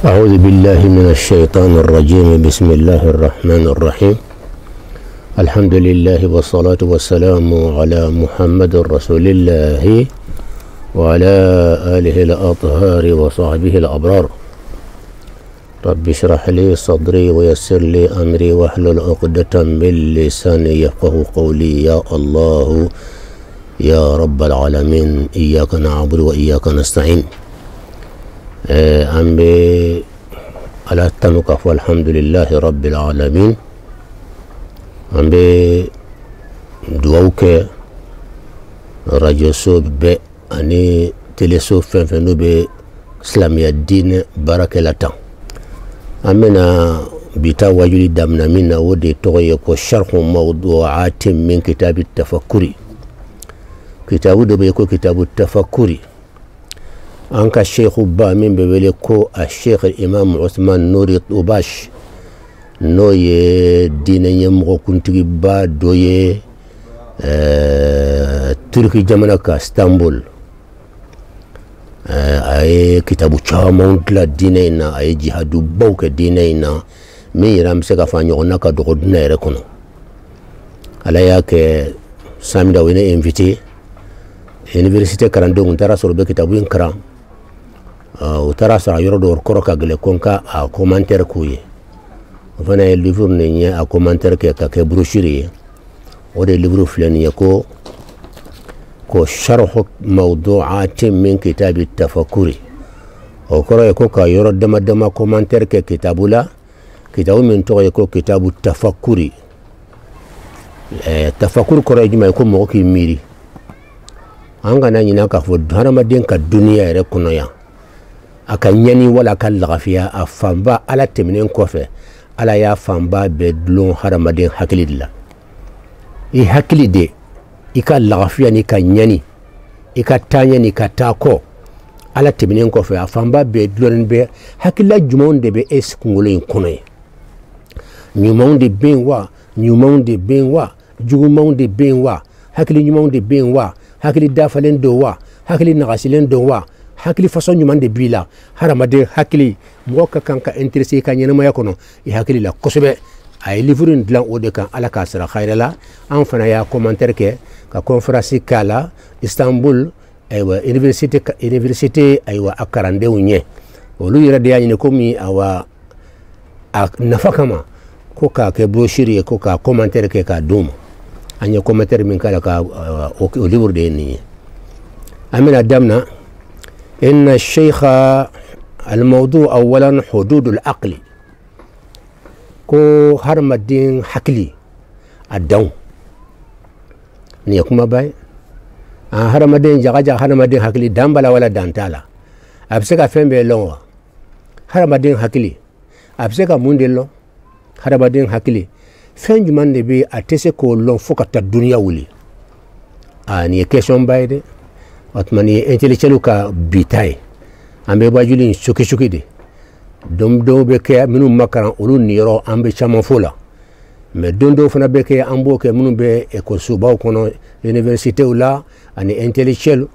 أعوذ بالله من الشيطان الرجيم. بسم الله الرحمن الرحيم. الحمد لله والصلاة والسلام على محمد رسول الله وعلى آله الأطهار وصحبه الأبرار. رب اشرح لي صدري ويسر لي أمري واحلل عقدة من لساني يفقه قولي. يا الله يا رب العالمين، إياك نعبد وإياك نستعين. أم على التنوك والحمد لله رب العالمين. أم دووك راديو سوب ب أني تلسوب فنو ب إسلامي الدين بركة لتا. أمنا بتا وجلي دمنا منا ودي تويكو شرح موضوعات من كتاب التفكري. كتاب دبيكو كتاب التفكري. أنك الشيخ با من ببليكو الشيخ الإمام عثمان نوري طوباش نوي دين يمغو كنتي با دوي تركي جمانكا اسطنبول. أي كتابو شامون تلا دينينا أي جهادو بوك دينينا مي رامسكا فانيوناكا دغدنا يركونو على ياك سامي داوينا انفيتي université karandong ntara soro be kitabu inkra utara sa yoro do koroka gele konka a commentaire kuye fana e livre ne nya a commentaire ke ka ke brochure o de livre flani ko sharh mawdu'at min kitab at-tafakkuri o koro ko ka yoro dama commentaire ke kitabula kitabu min to ko kitabu at-tafakkuri tafakkur koro jima ko mo ki miri anga na nyina ka fo haramadin ka duniya yɛrɛ kɔnɔ yan a ka ɲani wala ka lagafiya a fanba ala tɛmɛnen kɔfɛ ala y'a fanba bɛɛ dulon haramadin hakili de la. I hakili de i ka lagafiya ni ka ɲani i ka taaɲɛ ni ka taa kɔ ala tɛmɛnen kɔfɛ a fanba bɛɛ dulonnen bɛ hakilila jumanw de bɛ e kunkolo in kɔnɔ ye. Ɲumanw de bɛ yen wa ɲumanw de bɛ yen wa jugumanw de bɛ yen wa hakili ɲumanw de bɛ yen wa hakili dafalen do wa hakili nagasilen do wa hakili façon ɲuman de b'i la. Hadamaden hakili mɔgɔ ka kan ka intéressé ka ɲɛnamaya kɔnɔ i hakili la kosɛbɛ. A ye livre in dilan o de kan ala k'a sara khayra la. An fana y'a commentaire kɛ ka conférence k'a la Istanbul aywa université aywa a karandenw ɲɛ olu yɛrɛ de y'a ɲini komi awa a nafa kama ko k'a kɛ brochure ye ko k'a commentaire kɛ k'a d'u ma. An ye commentaire min kala ka o livre de ni amina damna inna الشيخ الموضوع اولا حدود العقل ko harmadin hakili adaw ni kuma bai harmadin jaga harmadin hakili dambala wala dantala abseka fembe lonwa harmadin hakili abseka mundelo harmadin hakili fen juman de be a tese ko lon foka ta duniya wuli ni question bayde watmani intellectuel ka bitay ambe bajuli shuki de dom be ke minu makaran ulu niro ambe chama fola me dondo fana be ke ambo ke minu be e ko suba kono université ula ani intellectuel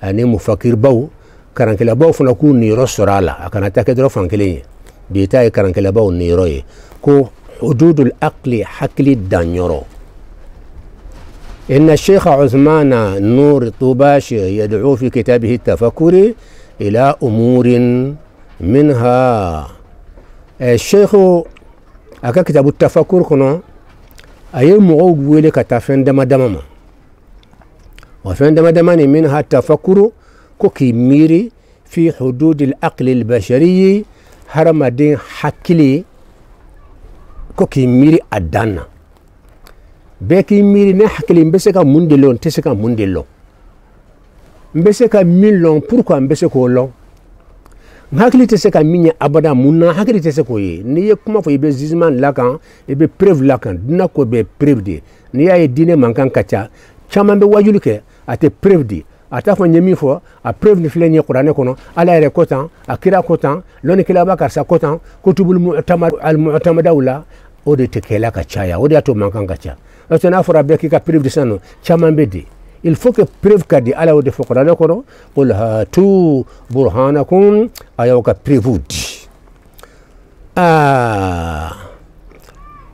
ani mufakir baw karankela baw fana ku niro sorala akana take dro fankele bitay karankela baw niro ye ko حدود العقل حكل الدانيورو. إن الشيخ عثمان نور طوباش يدعو في كتابه التفكر إلى أمور منها الشيخ أكا كتاب التفكر كنا أي مغوب ويلك تفن دمدما وفن دمدما منها التفكر كوكي ميري في حدود العقل البشري هرمدين حكلي ko ki miri adana be ki miri ne hakili mbese ka mundelo ntese ka mundelo mbese ka milon pourquoi mbese ko lo hakili tese ka minya abada munna hakili tese ko ye ni ye kuma fo ibe jugement la kan ibe preuve la kan dina ko be preuve de ni ya dine mankan kacha chama be wajulu ke ate preuve de ata fo nyemi fo a preuve ni flenye qur'ane kono ala yere kotan akira kotan loni kila bakar sa kotan kutubul mu'tamad al mu'tamada wala o de tekela ka chaya o de ato mankan kacha o tena fora be ki ka preuve de sano chama be de il faut que preuve ka di ala o de fokora le kono qul hatu burhanakum ayaw ka preuve di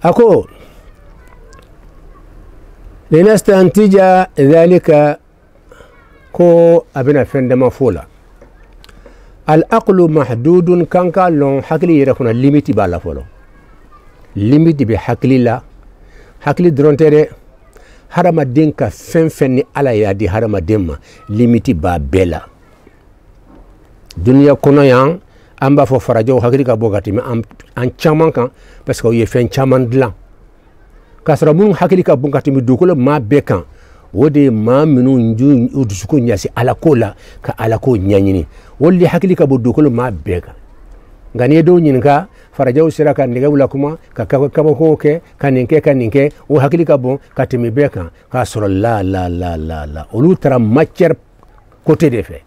ako linastantija dhalika ko abina fendema fola al aqlu mahdudun kanka lon hakli yere kuna limiti bala folo limiti be hakli la hakli drontere harama denka fen ni ala ya di harama demma limiti ba bela dunya kono yan amba fo farajo hakli ka bogati me an chaman kan parce que ye fen chaman dlan kasra mun hakli ka bogati mi dukolo ma bekan wode ma minu nju udusuko nyasi ala kola ka ala ko nyanyini wolli hakli ka bodukolo ma beka ngani do nyinka farajaw siraka ndiga wula kuma ka ko ke kaninke o hakli ka bon katimi beka ka sura la olu tara matière côté de fait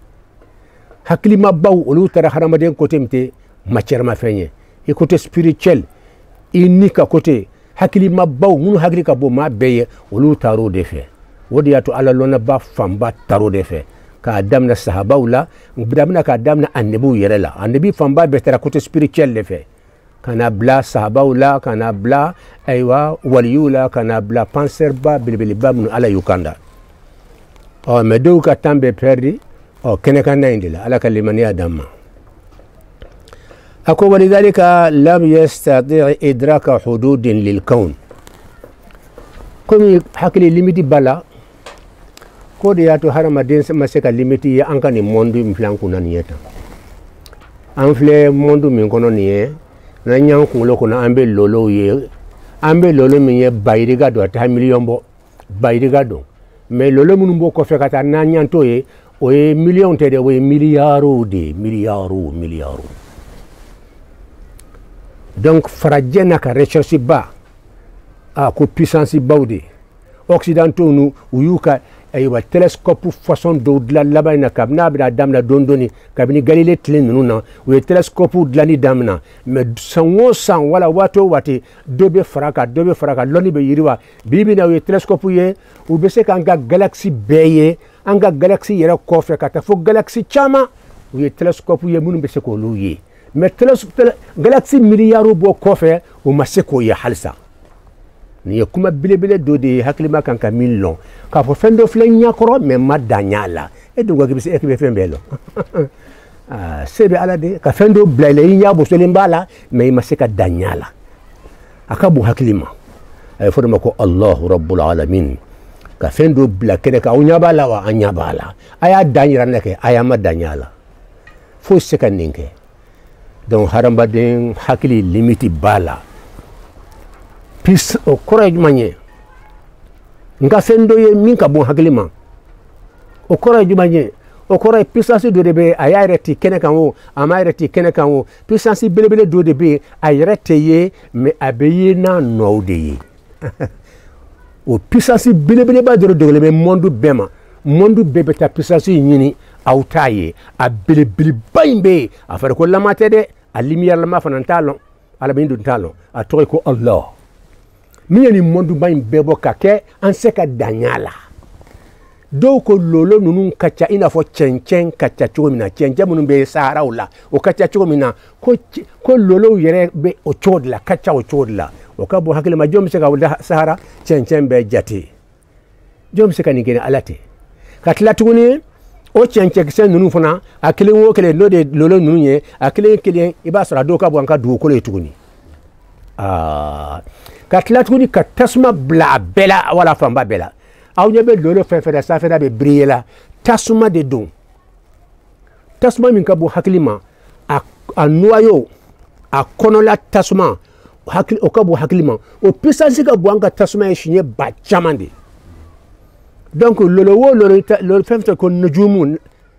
hakli ma baw olu tara haramaden côté mte matière ma feñe et côté spirituel inika côté hakli ma baw mun hakli ka bon ma beye olu taro de fait wodi yato ala lona ba famba taro de fe ka damna sahaba wala bidamna ka damna annabi yere la annabi famba betara côté spirituel de fe kana bla sahaba wala kana bla aywa waliyula kana bla penser ba bilbil ba mun ala yukanda o medu ka tambe perdi o kene kana indila ala kalimani adamma ako walidhalika lam yastati' idraka hududin lil kawn komi hakili limiti bala ko de yato harama den maseka limiti ya anka ni mondu mflan kuna nieta anfle mondu min kono niye na nyang kulo kuna ambe lolo min ye bayriga do ta million bo bayriga do mais lolo mun bo ko fekata na nyanto ye o ye million tede o ye milliards donc farajena ka recherche ba a ko puissance bawde occidentaux nu uyuka aywa télescope façon do la labayna kabna bida damna dondoni kabini galilée tlen nuna we télescope dlani damna mais sanwo san wala wato wati dobe faraka loni be yiriwa bibina we télescope ye u be se kan ga galaxy beye anga galaxy yera ko fe kata fo galaxy chama we télescope ye munu be se ko lu ye mais galaxy milliards bo ko fe o maseko ye halsa ni kuma bilebele do de haklima kan ka million ka fo fendo flen nyakoro me madanyala e do gogi se ekbe fembelo sebe ala de ka fendo blele nya bo sole mbala me maseka danyala akabu haklima ay fo ko Allah rabbul alamin ka fendo bla kede ka unya bala wa anya bala aya danyira neke aya madanyala fo seka ninke donc haramba den hakli limiti bala pis o courage manye nga fendo ye min ka bon haglima o courage manye o courage puissance do de be ayareti kene kan wo amayareti kene kan wo puissance belebele do de be ayarete ye me abeye na no de ye o puissance belebele ba do de le monde bebe ta puissance nyini autaye a belebele baimbe afare ko lamate de a lumière la ma fanantalo ala bindu talo a to ko Allah miyeni mondu bain bebo kake anseka danyala do ko lolo nunun kacha ina fo chencen kacha chomina chenja munun be sahara wala o kacha chomina ko lolo yere be o chodla kacha o chodla o kabo hakile ma jom seka wala sahara chencen be jati jom seka ni gene alate katla tuguni o chenche kisen nunun fona akile wo kele no de lolo nunun ye akile kele iba sura do kabo anka du ko le tuguni katla tuguni ka tasma bla bela wala famba bela aw nyebe lolo fefere sa fera be briela tasma de don tasma min ka bo haklima a noyo a konola tasma hakli o ka bo haklima o puissance ka bo anga tasma e shinye ba chamande donc lolo fefere ko najumu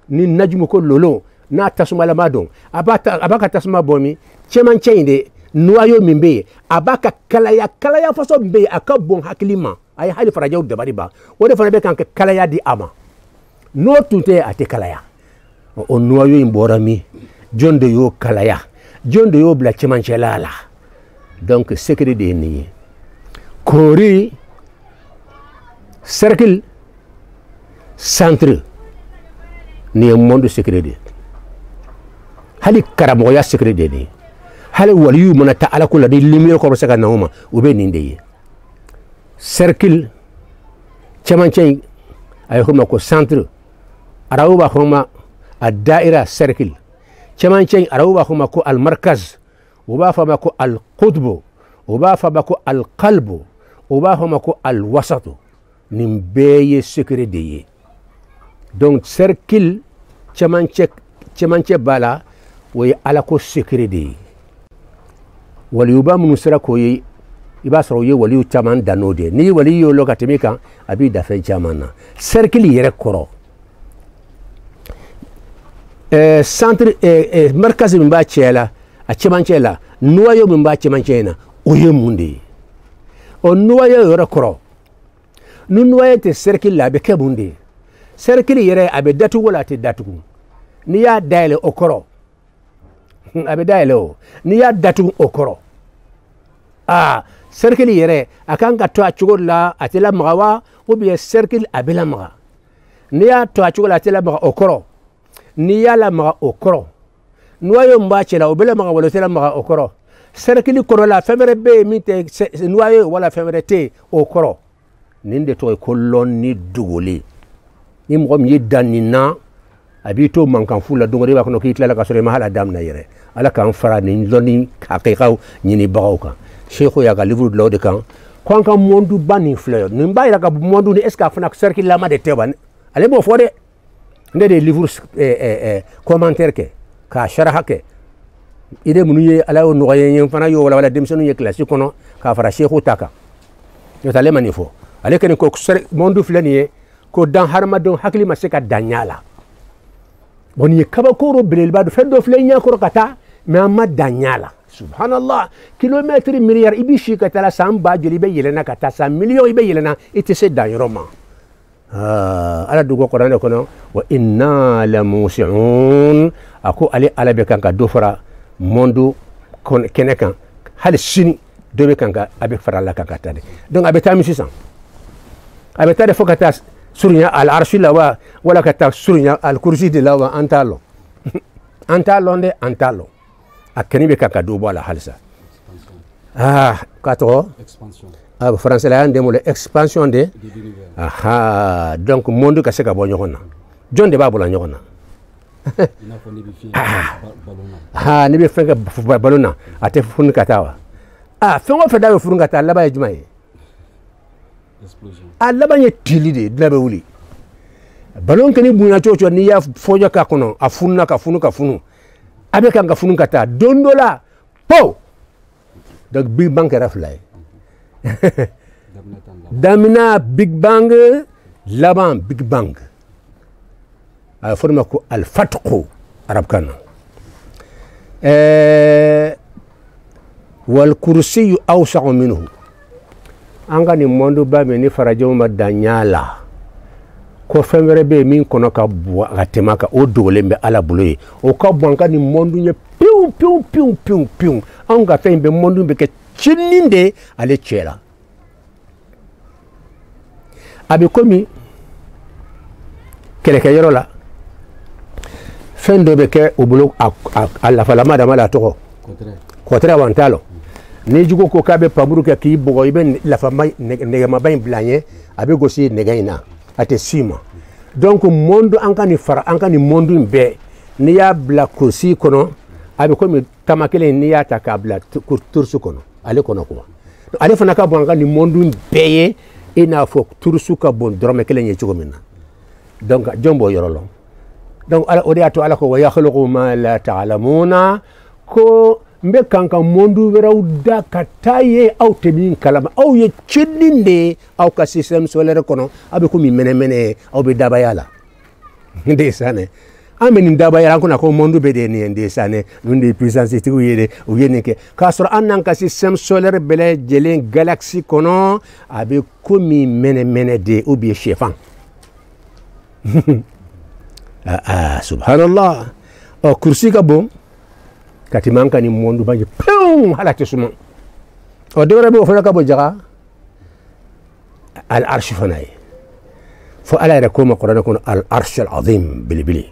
ni najmu ko lolo na tasma la madon abaka tasma bomi cheman cheinde noyo mimbe abaka kalaya faso mbe akabon haklima ay hali farajaw de bariba o de fana be kan kalaya di ama no tunte ate kalaya o noyo imborami jonde yo kalaya jonde yo bla chimanchelala donc secret de ni kori cercle centre ni ye monde secret de hali karamoya secret de ni hali waliyu mana ta ala kula ni lumière ko se ka nawma u be nin de ye cercle chamanche ay huma ko centre arawu ba huma ad-da'ira cercle chamanche arawu ba huma ko al-markaz وبا فماكو القطب وبا فماكو القلب وبا فماكو الوسط نمبي سكري دي دونك سيركل تشمانشي بالا وي الاكو سكري دي وليوبا منسركو يبا سروي وليو تشمان دانودي ني وليو لوكا تميكا ابي دافي تشمانا سيركل يركورو سنتر مركز من باتشيلا a cemanche la noyo min ba cemanche na oye mundi o noyo yoro koro nu noyo te cercle la be ke mundi cercle yere abe datu wala te datu ni ya daile o koro abe daile o ni ya datu o koro cercle yere akan ka to a chugola atela magawa o be cercle abela maga ni ya to a chugola atela maga o koro ni ya la maga o koro noyo mbache la obele maga wala tela maga okoro cercle kono la femere be mite noyo wala femere te okoro ninde to kolon ni dugoli ni mo mi danina abito mankan fula dongori ba kono kitla la kasore mahala dam na yere ala kan fara ni loni haqiqa ni ni bawka cheikhu ya ga livre de lawde kan kon kan mondu bani fleur ni mbayra ga mondu ni eska fana cercle la ma de teban ale bo fode ndede livre commentaire ke ka sharaha ke ide munu ye ala o noye yen fana yo wala demsenu ye classe kono ka fara cheikhu taka yo tale manifo ale ken ko mondu flaniye ko dan harma don hakli ma seka danyala boni kaba ko ro belel badu feddo flanya ko kata me amma danyala subhanallah kilomètre milliard ibi shi ka tala samba joli be yelena kata 100 millions ibe yelena ite se danyroma ala dugo qur'an kono wa inna la musi'un ako ale ala be kanka do fara mondu kon kenekan hal sini do be kanka abe fara la kanka tade donc abe tami 600 abe tade fokata surnya al arshi la wa wala kata surnya al kursi de la wa antalo antalo nde antalo akeni be kanka do bola halsa kato expansion français la ndemo le expansion de donc monde ka se ka bo nyokona jonde ba bola nyokona ni be fenga balona ate fun katawa fengo fe dawe fun kata laba e jumaye explosion laba ye tilide laba wuli balon keni bunya chocho ni ya fojo ka kono afunna ka funu abe kan ka funu kata dondola po donc big bang raflay damina big bang laban big bang forma ko al fatqu arab kana wal kursi awsa minhu anga ni mondo ba me ni farajo ma danyala ko femere be min kono ka bo atema ka o dolembe ala buloye o ka bonka ni mondo nye piu anga fembe mondo be ke chininde ale chela abe komi kele kayero la fendo be ke obulo alla fala madama la toko kotre wantalo ni jugo ko kabe pamuru ke ki bogo ibe la fama nega mabain blanye abe gosi negaina ate sima donc mondo ankani fara ankani mondo mbe ni ya bla kursi kono abe komi tamakele ni ya takabla tursu kono ale kono ko ale fana ka bonga ni mondo mbeye ina fo tursu ka bon drome kele nye chugo minna donc jombo yorolo donc ala odiato ala ko wa yakhluqu ma la ta'lamuna ko mbe kanka mondu weraw da kataye aw temin kalama aw ye chidinde aw ka système solaire kono abe ko mi mene aw be dabayala ndesane ameni dabayala ko na ko mondu be de ni ndesane nunde puissance ti uyene ke kasro annan ka système solaire bele jelen galaxy kono abe ko mi mene de ou bien chefan subhanallah o kursi ka bon kati manka ni mondu baje pum halate suma o dewre be o fana ka bo jaga al arsh fanay فألا يكون قرآن يكون العرش العظيم بلبلي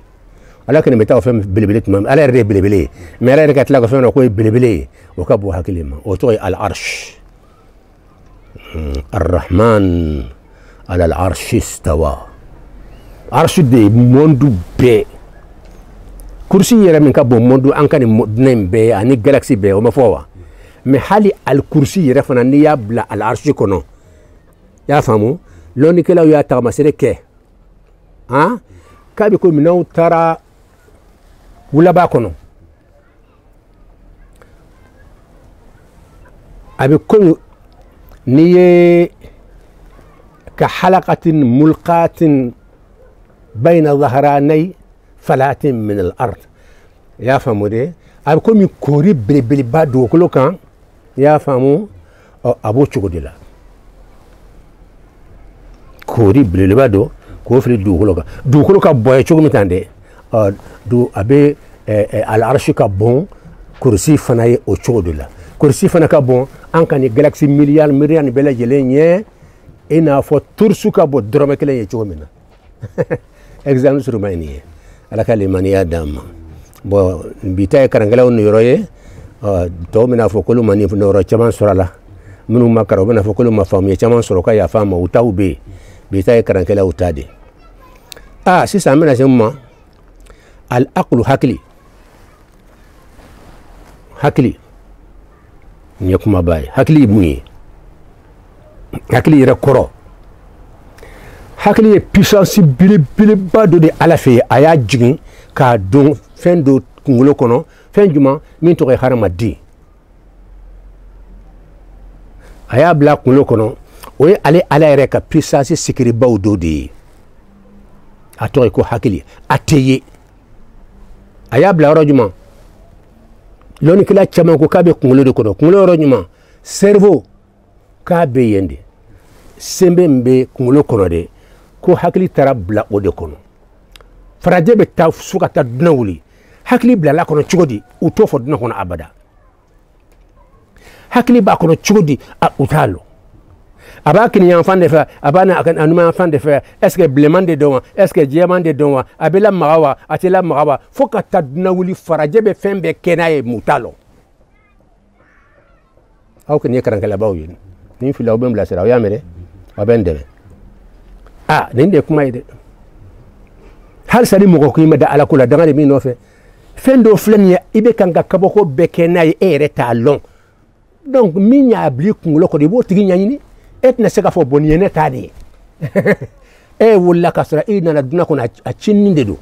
ولكن متى فهم بلبلي تمام ألا يري بلبلي ما لا يركت لك فهم نقول بلبلي وكبوا هكلمة وتوي العرش الرحمن على العرش استوى عرش دي موندو بي كرسي يرى من كابو موندو أنكني مدنين بي أني جالاكسي بي وما فوا محالي الكرسي يرى فناني يبلا العرش كنو يا فهموا لوني كلا يا تغمسيري كي ها كابي كل منو ترى ولا باكونو أبي كل نية كحلقة ملقاة بين ظهراني فلات من الأرض يا فهموا دي أبي كل من كوري بلي بادو كلو كان يا فهموا أبو تشوديلا كوري بلي بادو كوفري دو كلوكا بوي تشوغ ميتاندي دو أبي العرش كابون كرسي فناي أو تشوديلا كرسي فنا كابون أنكني جالاكسي مليار بلا جلينيه إنا فو ترسو كابو درومي كلي يتشوغ منا example سرومانيه على كلمانيا دام بو بيتاي كرانغلاو نيروي تو منا فو كلو ماني نورو تشمان سورالا منو ما كارو منا فو كلو ما فامي تشمان سوروكا يا فاما وتاو بي بيتاي كرانغلاو تادي si ça amène à ce moment al-aqlu hakli nyakuma bay hakli muni hakli rekoro hakli est puissance bile bado de ala fe aya jigin ka don fin do kungulo kono fin juma min to harama di aya bla kungulo kono o ale ala reka puissance sikiri bawdo di atore ko hakili ateye aya bla rojuma loni kila chama ko kabe kungulo de kono kungulo rojuma cerveau kabe yende sembe mbe kungulo kono de ko hakili tara bla o de kono faraje be ta suka ta dunawuli hakili bla la kono chugodi uto fo duna kono abada hakili ba kono chugodi a utalo abaki ni enfant de faire abana akan anuma enfant de faire est-ce que bleman de don est-ce que diamant de don abela magawa atela magawa foka tadna wuli faraje be fembe kenaye mutalo aw ken yekran kala bawyin ni fi lawbem la sera ya mere wabende ninde kuma ide hal sari mo ko yima da ala kula dangane mi no fe fendo flenya ibe kanga kaboko be kenaye reta long donc minya abli kungulo ko de bo tigi nyanyini etna seka fo boniyene tadi wala kasra ina na duna kuna a chinninde do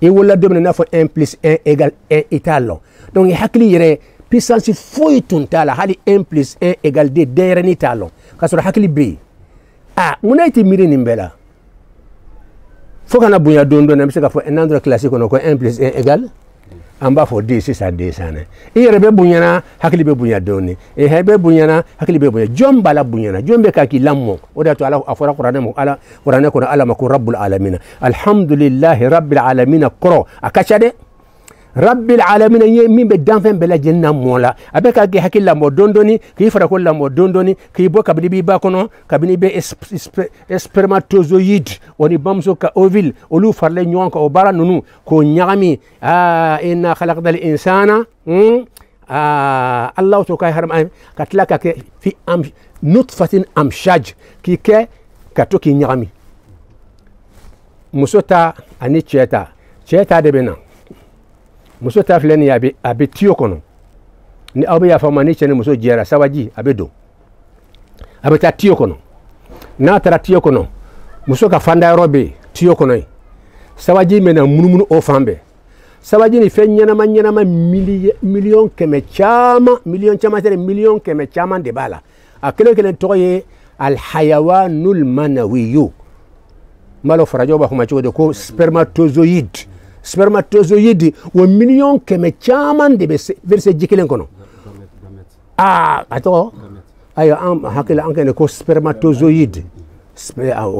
wala domine na fo 1 + 1 = 1 italo donc hakli yere puissance foy tuntala hali 1 + 1 = 2 dereni talo kasra hakli be munaiti miri nimbela fo kana bunya dondo na seka fo un autre classique ko 1 + 1 = amba fo 10 ça desane rebe bunyana hakili be bunya doni hebe bunyana hakili be bunya jomba la bunyana jombe ka ki lammo oda to ala afara qur'ana mo ala qur'ana ko ala makun rabbul alamin alhamdulillahi rabbil alamin qro akachade rabbil alamin min be danfen bela jenna mola abeka ki hakilla mo dondoni ki fara ko lammo dondoni ki bo kabini bi ba kono kabini be spermatozoïde woni bamso ka ovule olu farle nyon ko bara nunu ko nyagami inna khalaqnal insana allah to kay haram katlaka ke fi nutfatin amshaj ki ke katoki nyagami musota ani cheta de bena muso ta fileni abi tiyo kono ni abe ya fama ni chene muso jera sawaji abedo abe ta tiyo kono na tara tiyo kono muso ka fanda robe tiyo kono sawaji mena munumunu o fambe sawaji ni fe nyana ma million keme chama tere million keme chama de bala akele toye al hayawanul manawiyu malo farajo ba kuma chode ko spermatozoïde wo million keme chaman de verse jikilen kono ato ayo hakila ankene ko spermatozoïde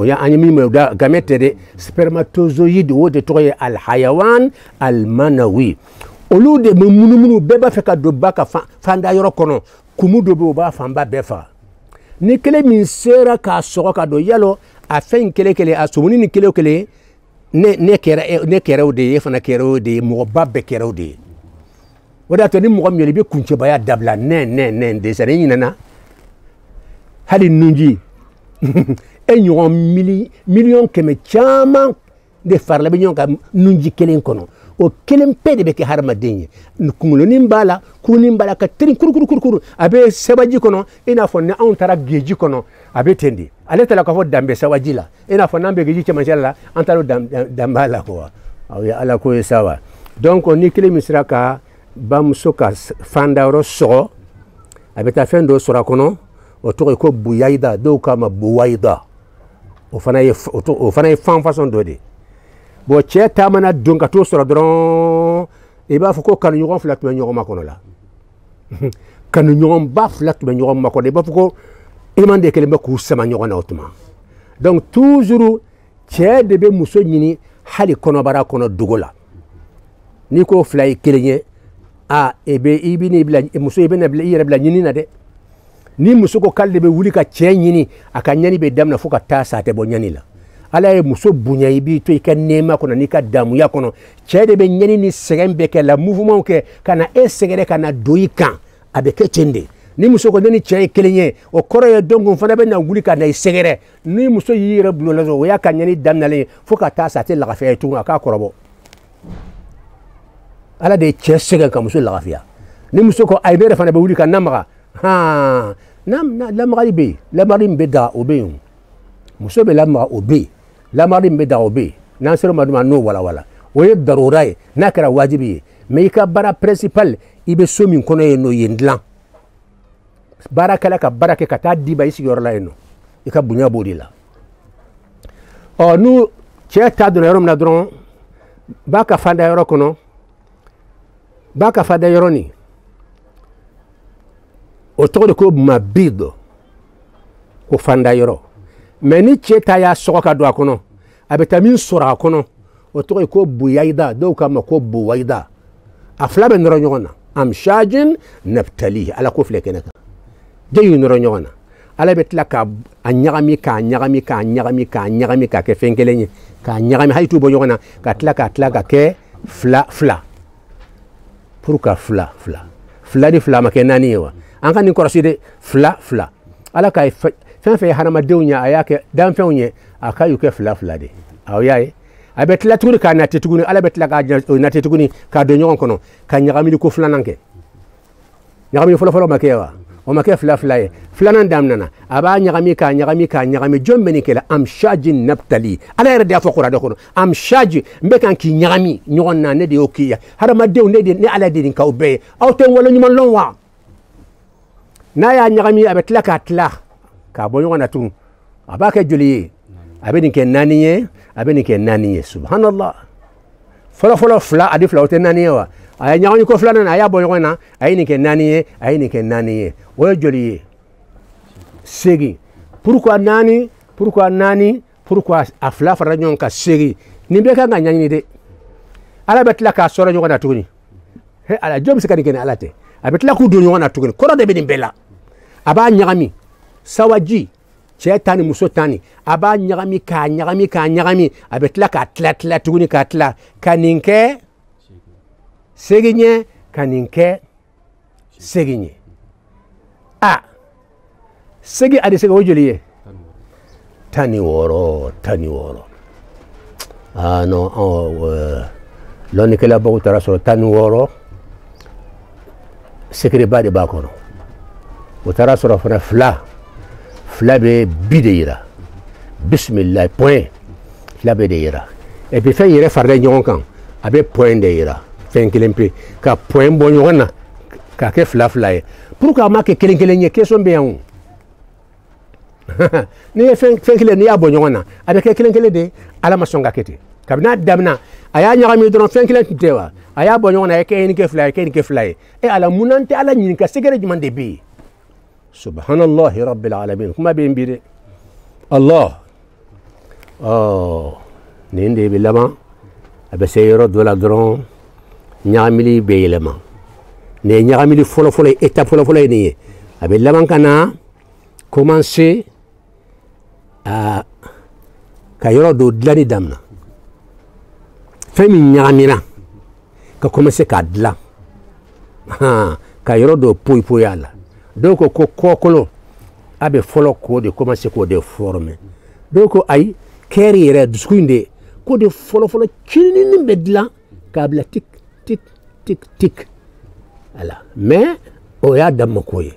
ya anyimi me da gamete de spermatozoïde wo de toye al hayawan al manawi olude munumunu beba feka do baka fanda yoro kono kumu do ba famba befa ni kele min sera ka soko ka do yalo a fɛn kelen kelen a sumuni ni kelen kelen ne kɛra o de ye e fana kɛra o de ye mɔgɔba bɛɛ kɛra o de ye o de y'a to ni mɔgɔ min ye i bɛ kuncɛbaya dabila nɛ de sani ɲinɛna hali nunji e ɲɔgɔn miliyɔn kɛmɛ caman de farala bɛ ɲɔgɔn kan nunji kelen kɔnɔ o kelen pe de bɛ kɛ hadamaden ye kunkolonin b'a la kurunin b'a la ka teri kurukuru a bɛ sɛbaji kɔnɔ i n'a fɔ ni anw taara geji kɔnɔ a bɛ ten de ale taara k'a fɔ danbe sɛbaji la i n'a fɔ n'an bɛ geji cɛmancɛ la an taara danba la quoi aw ye ala ko ye sa wa donc ni kelen min sera ka bamuso ka fandayɔrɔ sɔgɔ a bɛ taa fɛn dɔ sɔrɔ a kɔnɔ o tɔgɔ ye ko buyayida dɔw k'a ma buwayida o fana ye fan façon dɔ de bon cɛ taamana don ka t'o sɔrɔ dɔrɔn i b'a fɔ ko kanuɲɔgɔn fila tun bɛ ɲɔgɔn makɔnɔ la kanuɲɔgɔnba fila tun bɛ ɲɔgɔn makɔnɔ i b'a fɔ ko iliman de kelen bɛ k'u sama ɲɔgɔn na o tuma donc toujours cɛ de bɛ muso ɲini hali kɔnɔbara kɔnɔ dogo la n'i ko fila ye kelen ye muso i bɛna i yɛrɛ bila ɲini na dɛ ni muso ko k'ale de bɛ wuli ka cɛ ɲini a ka ɲani bɛ daminɛ fo ka taa sa a tɛ bɔ ɲani la ala ye muso bonya i b'i to i ka nɛɛma kɔnɔ n'i ka damuya kɔnɔ cɛ de bɛ ɲani ni sɛgɛn bɛɛ kɛ la mouvement kɛ ka na e sɛgɛrɛ ka na don i kan a bɛ kɛ ten de ni muso ko ne ni cɛ ye kelen ye o kɔrɔ ye donc o fana bɛ na wuli ka na i sɛgɛrɛ ni muso y'i yɛrɛ bulon la dɔrɔn o y'a ka ɲani daminɛlen ye fo ka taa sa a tɛ lagafiya ye tugun a k'a kɔrɔbɔ ala de ye cɛ sɛgɛn ka muso lagafiya ni muso ko ayi ne yɛrɛ fana bɛ wuli ka namaga lamagali bɛ yen lamagali min bɛ daga o bɛ yen muso bɛ lamaga o bɛ yen lamagali min bɛ daga o bɛ yen n'an sera o ma duma n'o walawala o ye darura ye n'a kɛra wajibi ye mais i ka baara principal i bɛ so min kɔnɔ yen nɔ yen dilan baarakɛla ka baara kɛ ka taa diba i sigiyɔrɔ la yen nɔ i ka bonya b'o de la ɔ n'u cɛ ta donna yɔrɔ min na dɔrɔn b'a ka fanda yɔrɔ kɔnɔ b'a ka fanda yɔrɔ nin o tɔgɔ de ko mabid ko fanda yɔrɔ mais ni cɛ ta y'a sɔgɔ ka don a kɔnɔ a bɛ taa min sɔrɔ a kɔnɔ o tɔgɔ ye ko buyayida dɔw k'a ma ko buwayida a fila bɛ nɔrɔ ɲɔgɔn na amshajin naftali ala ko filɛ kɛnɛ kan de y'u nɔrɔ ɲɔgɔn na ala bɛ tila ka a ɲagami k'a kɛ fɛn kelen ye k'a ɲagami hali t'u bɔ ɲɔgɔn na ka tila ka kɛ fila pour ka fila ni fila ma kɛ naani ye wa an ka nin kɔlɔsi de fila ala ka fɛn fɛn ye hadamadenw ye a y'a kɛ danfɛnw ye a ka y'u kɛ fila de aw y'a ye a bɛ tila tuguni k'a nate tuguni ala bɛ tila k'a nate tuguni k'a don ɲɔgɔn kɔnɔ ka ɲagamini ko filanan kɛ ɲagamini fɔlɔfɔlɔ ma kɛ wa o ma kɛ fila ye filanan daminɛna a b'a ɲagami jɔn bɛ nin kɛla amshaji naftali ala yɛrɛ de y'a fɔ kuranɛ kɔnɔ amshaji n bɛ kan k'i ɲagami ɲɔgɔn na ne de y'o k'i ya hadamadenw ne ala de nin k'aw bɛɛ ye aw tɛ n waleɲuman lɔn wa n'a y'a ɲagami a bɛ tila k'a k'a bɔ ɲɔgɔn na tugun a b'a kɛ joli ye a bɛ nin kɛ naani ye subhanallah fɔlɔfɔlɔ fila ani fila o tɛ naani ye wa a ye ɲagami ko filanan a y'a bɔ ɲɔgɔn na a ye nin kɛ naani ye o ye joli ye segin pourquoi naani pourquoi a fila farala ɲɔgɔn kan segin nin bɛɛ kan ka ɲaɲini dɛ ala bɛ tila k'a sɔrɔ ɲɔgɔn na tuguni ala jɔn bɛ se ka nin kɛ ni ala tɛ a bɛ tila k'u don ɲɔgɔn na tuguni kɔrɔ de bɛ nin bɛɛ la a b'a ɲagami sawaji cɛ ta ni muso ta ni a b'a ɲagami k'a ɲagami a bɛ tila k'a tila tuguni ka nin kɛ segin ye ka nin kɛ segin ye segin a de se ka o joli ye 16 non lɔnnikɛlabaw taara sɔrɔ 16 secretba de b'a kɔnɔ o taara sɔrɔ fana fila bɛ bi de yira bisimilayi point fila bɛ de yira et puis fɛn yɛrɛ faralen ɲɔgɔn kan a bɛ point de yira fɛn kelen pe ka point bɔ ɲɔgɔn na k'a kɛ fila ye pourquoi a ma kɛ kelen ye question bɛ yan o n'i ye fɛn kelen n'i y'a bɔ ɲɔgɔn na a bɛ kɛ kelen de ala ma sɔn ka kɛ ten kabini a daminɛ a y'a ɲagami dɔrɔn fɛn kelen tun tɛ wa a y'a bɔ ɲɔgɔn na a ye kɛ nin kɛ fila ye ala mun n'an tɛ ala ɲininka secret jumɛn de bɛ yen subhanallahi rabbil alamin kuma bɛ yen bi dɛ allah nin de bɛ laban a bɛ se yɔrɔ dɔ la dɔrɔn ɲagamili bɛ yɛlɛma nin ye ɲagamili fɔlɔfɔlɔ ye étape fɔlɔfɔlɔ ye nin ye a bɛ laban ka na commencer à ka yɔrɔ dɔ dilanni damina fɛn min ɲagamira ka commencer k'a dilan ka yɔrɔ dɔ poyi a la dɔw ko kɔkolo a bɛ fɔlɔ k'o de commencer k'o de former dɔw ko ayi kɛri yɛrɛ dusukun de k'o de fɔlɔ cininin bɛ dilan k'a bila tik tik tik tik ala mais o y'a damma ko ye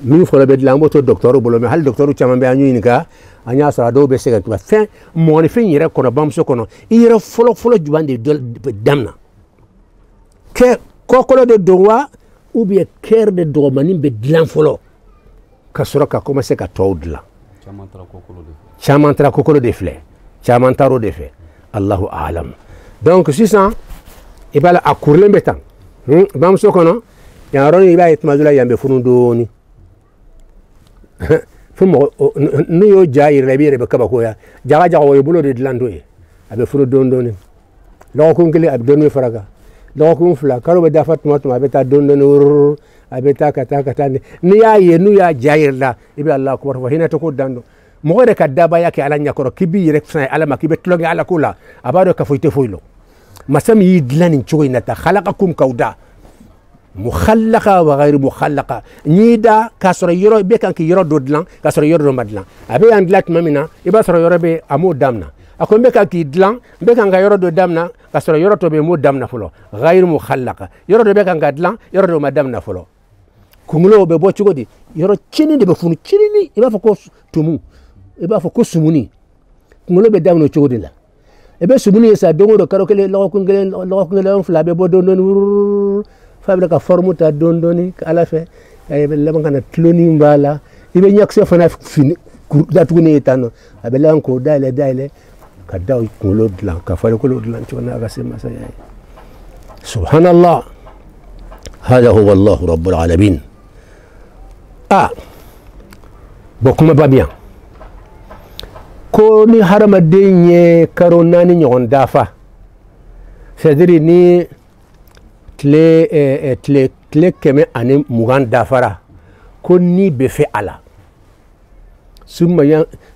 min fɔlɔ bɛ dilan an b'o to docteur bolo mais hali docteur caman bɛ an y'u ɲininka an y'a sɔrɔ a dɔw bɛ se ka fɛn mɔgɔninfin yɛrɛ kɔnɔ bamuso kɔnɔ i yɛrɛ fɔlɔ jumɛn de damina kɔkɔlɔ de don wa ou bien kɛri de dɔgɔmanin bɛ dilan fɔlɔ ka sɔrɔ ka commencer ka tɔw dilan caman taara kɔkɔlɔ de filɛ caman taar'o de fɛ Allahu a'lam donc sisan i b'a la a kurilen bɛ tan bamuso kɔnɔ yan yɔrɔnin i b'a ye tuma dɔ la yan bɛ funu dɔɔnin fo mɔgɔ n'u y'o ja yɛrɛ la i bɛ yɛrɛ bɛ kabakoya jaga o ye bolo de dilan t'o ye a bɛ funu dɔɔnin lɔgɔkun kelen a bɛ dɔɔnin fara kan lɔgɔkun fila kalo bɛ dafa tuma a bɛ taa dɔɔnin a bɛ taa ka taa n'i y'a ye n'u y'a ja yɛrɛ la i bɛ Alahu akibaru fɔ hinɛ tɛ ko dan dɔn mɔgɔ yɛrɛ ka dabaya kɛ ala ɲɛkɔrɔ k'i b'i yɛrɛ fɛn ala ma k'i bɛ tulonkɛ ala ko la a b'a dɔn k'a fɔ i tɛ foyi lɔ masa min y'i dilan nin cogo in na tan khalaqakum k'aw da mukhallaqa wa ghayru mukhallaqa n'i da k'a sɔrɔ yɔrɔ i bɛ kan k'i yɔrɔ dɔ dilan k'a sɔrɔ yɔrɔ dɔ ma dilan a bɛ yan dilan tuma min na i b'a sɔrɔ yɔrɔ bɛ a m'o damina a ko n bɛ kan k'i dilan n bɛ kan ka yɔrɔ dɔ damina k'a sɔrɔ yɔrɔ dɔ bɛ yen n m'o damina fɔlɔ ghayru mukhallaqa yɔrɔ dɔ bɛ kan ka dilan yɔrɔ dɔ ma damina fɔlɔ kunkolo bɛ bɔ cogo di yɔrɔ cinin de bɛ funu cininin i b'a fɔ ko tumu i b'a fɔ ko sumuni kunkolo bɛ daminɛ o cogo de la i bɛ sumuni ye sa don o don kalo kelen lɔgɔkun kelen fila bɛ bɔ dɔɔnin f'a bɛ ka forme ta dɔɔnin ala fɛ a bɛ laban ka na tuloni b'a la i bɛ ɲɛkisɛ fana datugulen ye tan nɔ a bɛ laban k'o dayɛlɛ ka da kunkolo dilan ka farikolo dilan cogo min na a ka se masaya ye subhanallah hada huwa Allahu rabbul alamin bɔn kumaba bɛ yan ko ni hadamaden ye karo 4 ɲɔgɔn dafa c'est-à-dire ni tile 120 dafara ko ni bɛ fɛ a la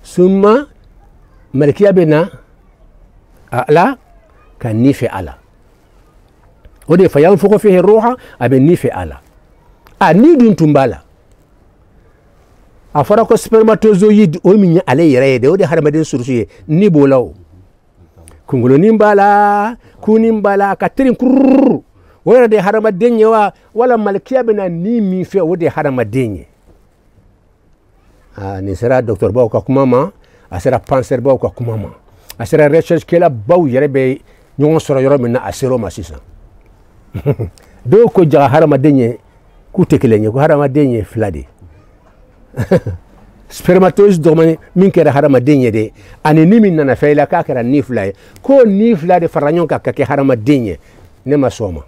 summa malikiya bɛ na a la ka ni fɛ a la o de fa yanfuku fihi ruha a bɛ ni fɛ a la ni dun tun b'a la a fɔra ko spermatozoïde o min ye ale yɛrɛ ye de o de hadamaden surusu ye ni b'o la o kunkolonin b'a la kunin b'a la ka teri kururu o yɛrɛ de ye hadamaden ye wa wala malikiya bɛ na ni min fɛ o de ye hadamaden ye nin sera docteur baw ka kuma ma a sera penseur baw ka kuma ma a sera recherche kɛla baw yɛrɛ bɛ ɲɔgɔn sɔrɔ yɔrɔ min na a ser'o ma sisan dɔw ko jaga hadamaden ye k'u tɛ kelen ye ko hadamaden ye fila de spermatozoïde dɔgɔmanin min kɛra hadamaden ye de ani ni min nana fɛ i la k'a kɛra ni fila ye ko ni fila de farala ɲɔgɔn kan ka kɛ hadamaden ye ne ma sɔn o ma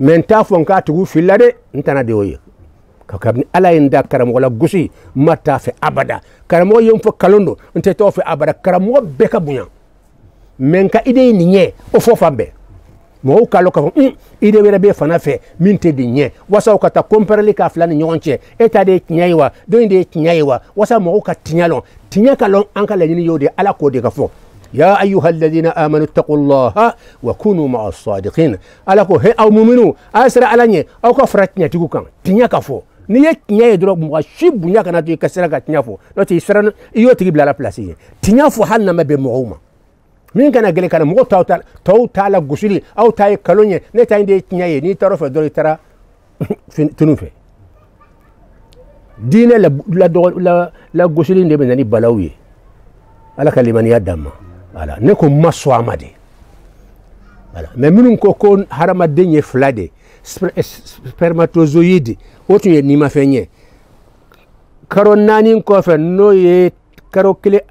mais n t'a fɔ n k'a tigiw filila dɛ n tɛna de o ye kabini ala ye n da karamɔgɔ la gosi n ma t'a fɛ abada karamɔgɔ ye n fɔ kalon don n tɛ t'o fɛ abada karamɔgɔ bɛɛ ka bonya mais n ka idée ye nin ye o fɔ fan bɛɛ mɔgɔw k'a lɔn k'a fɔ idée wɛrɛ bɛ fana fɛ min tɛ nin ye walasa u ka taa comparer k'a fila ni ɲɔgɔn cɛ e ta de ye tiɲɛ ye wa dɔ in de ye tiɲɛ ye wa walasa mɔgɔw ka tiɲɛ lɔn tiɲɛ ka lɔn an ka laɲini y'o de ala k'o de ka fɔ ya ayyuha alladhina amanu taqullaha wa kunu ma'a sadiqin ala ko he aw mu'minu a sera ala ɲɛ aw ka fara tiɲɛtigiw kan tiɲɛ ka fɔ n'i ye tiɲɛ ye dɔrɔn mɔgɔ si bonya kana to i ka sira ka tiɲɛ fɔ n'o tɛ i y'o tigi bila a la place ye tiɲɛ fɔ hali n'a ma bɛn mɔgɔw ma min kana gɛlɛn kana mɔgɔw tɔw t'a la gosili aw ta ye kalon ye ne ta in de ye tiɲɛ ye n'i taara o fɛ dɔrɔn i taara tunu fɛ diinɛ la gosili de bɛ na ni balaw ye ala ka limaniya d'an ma voilà ne ko n ma sɔn a ma de voilà mais minnu ko ko hadamaden ye fila de spermatozoïde o tun ye nimafɛn ye karo 4 kɔfɛ n'o ye karo kelen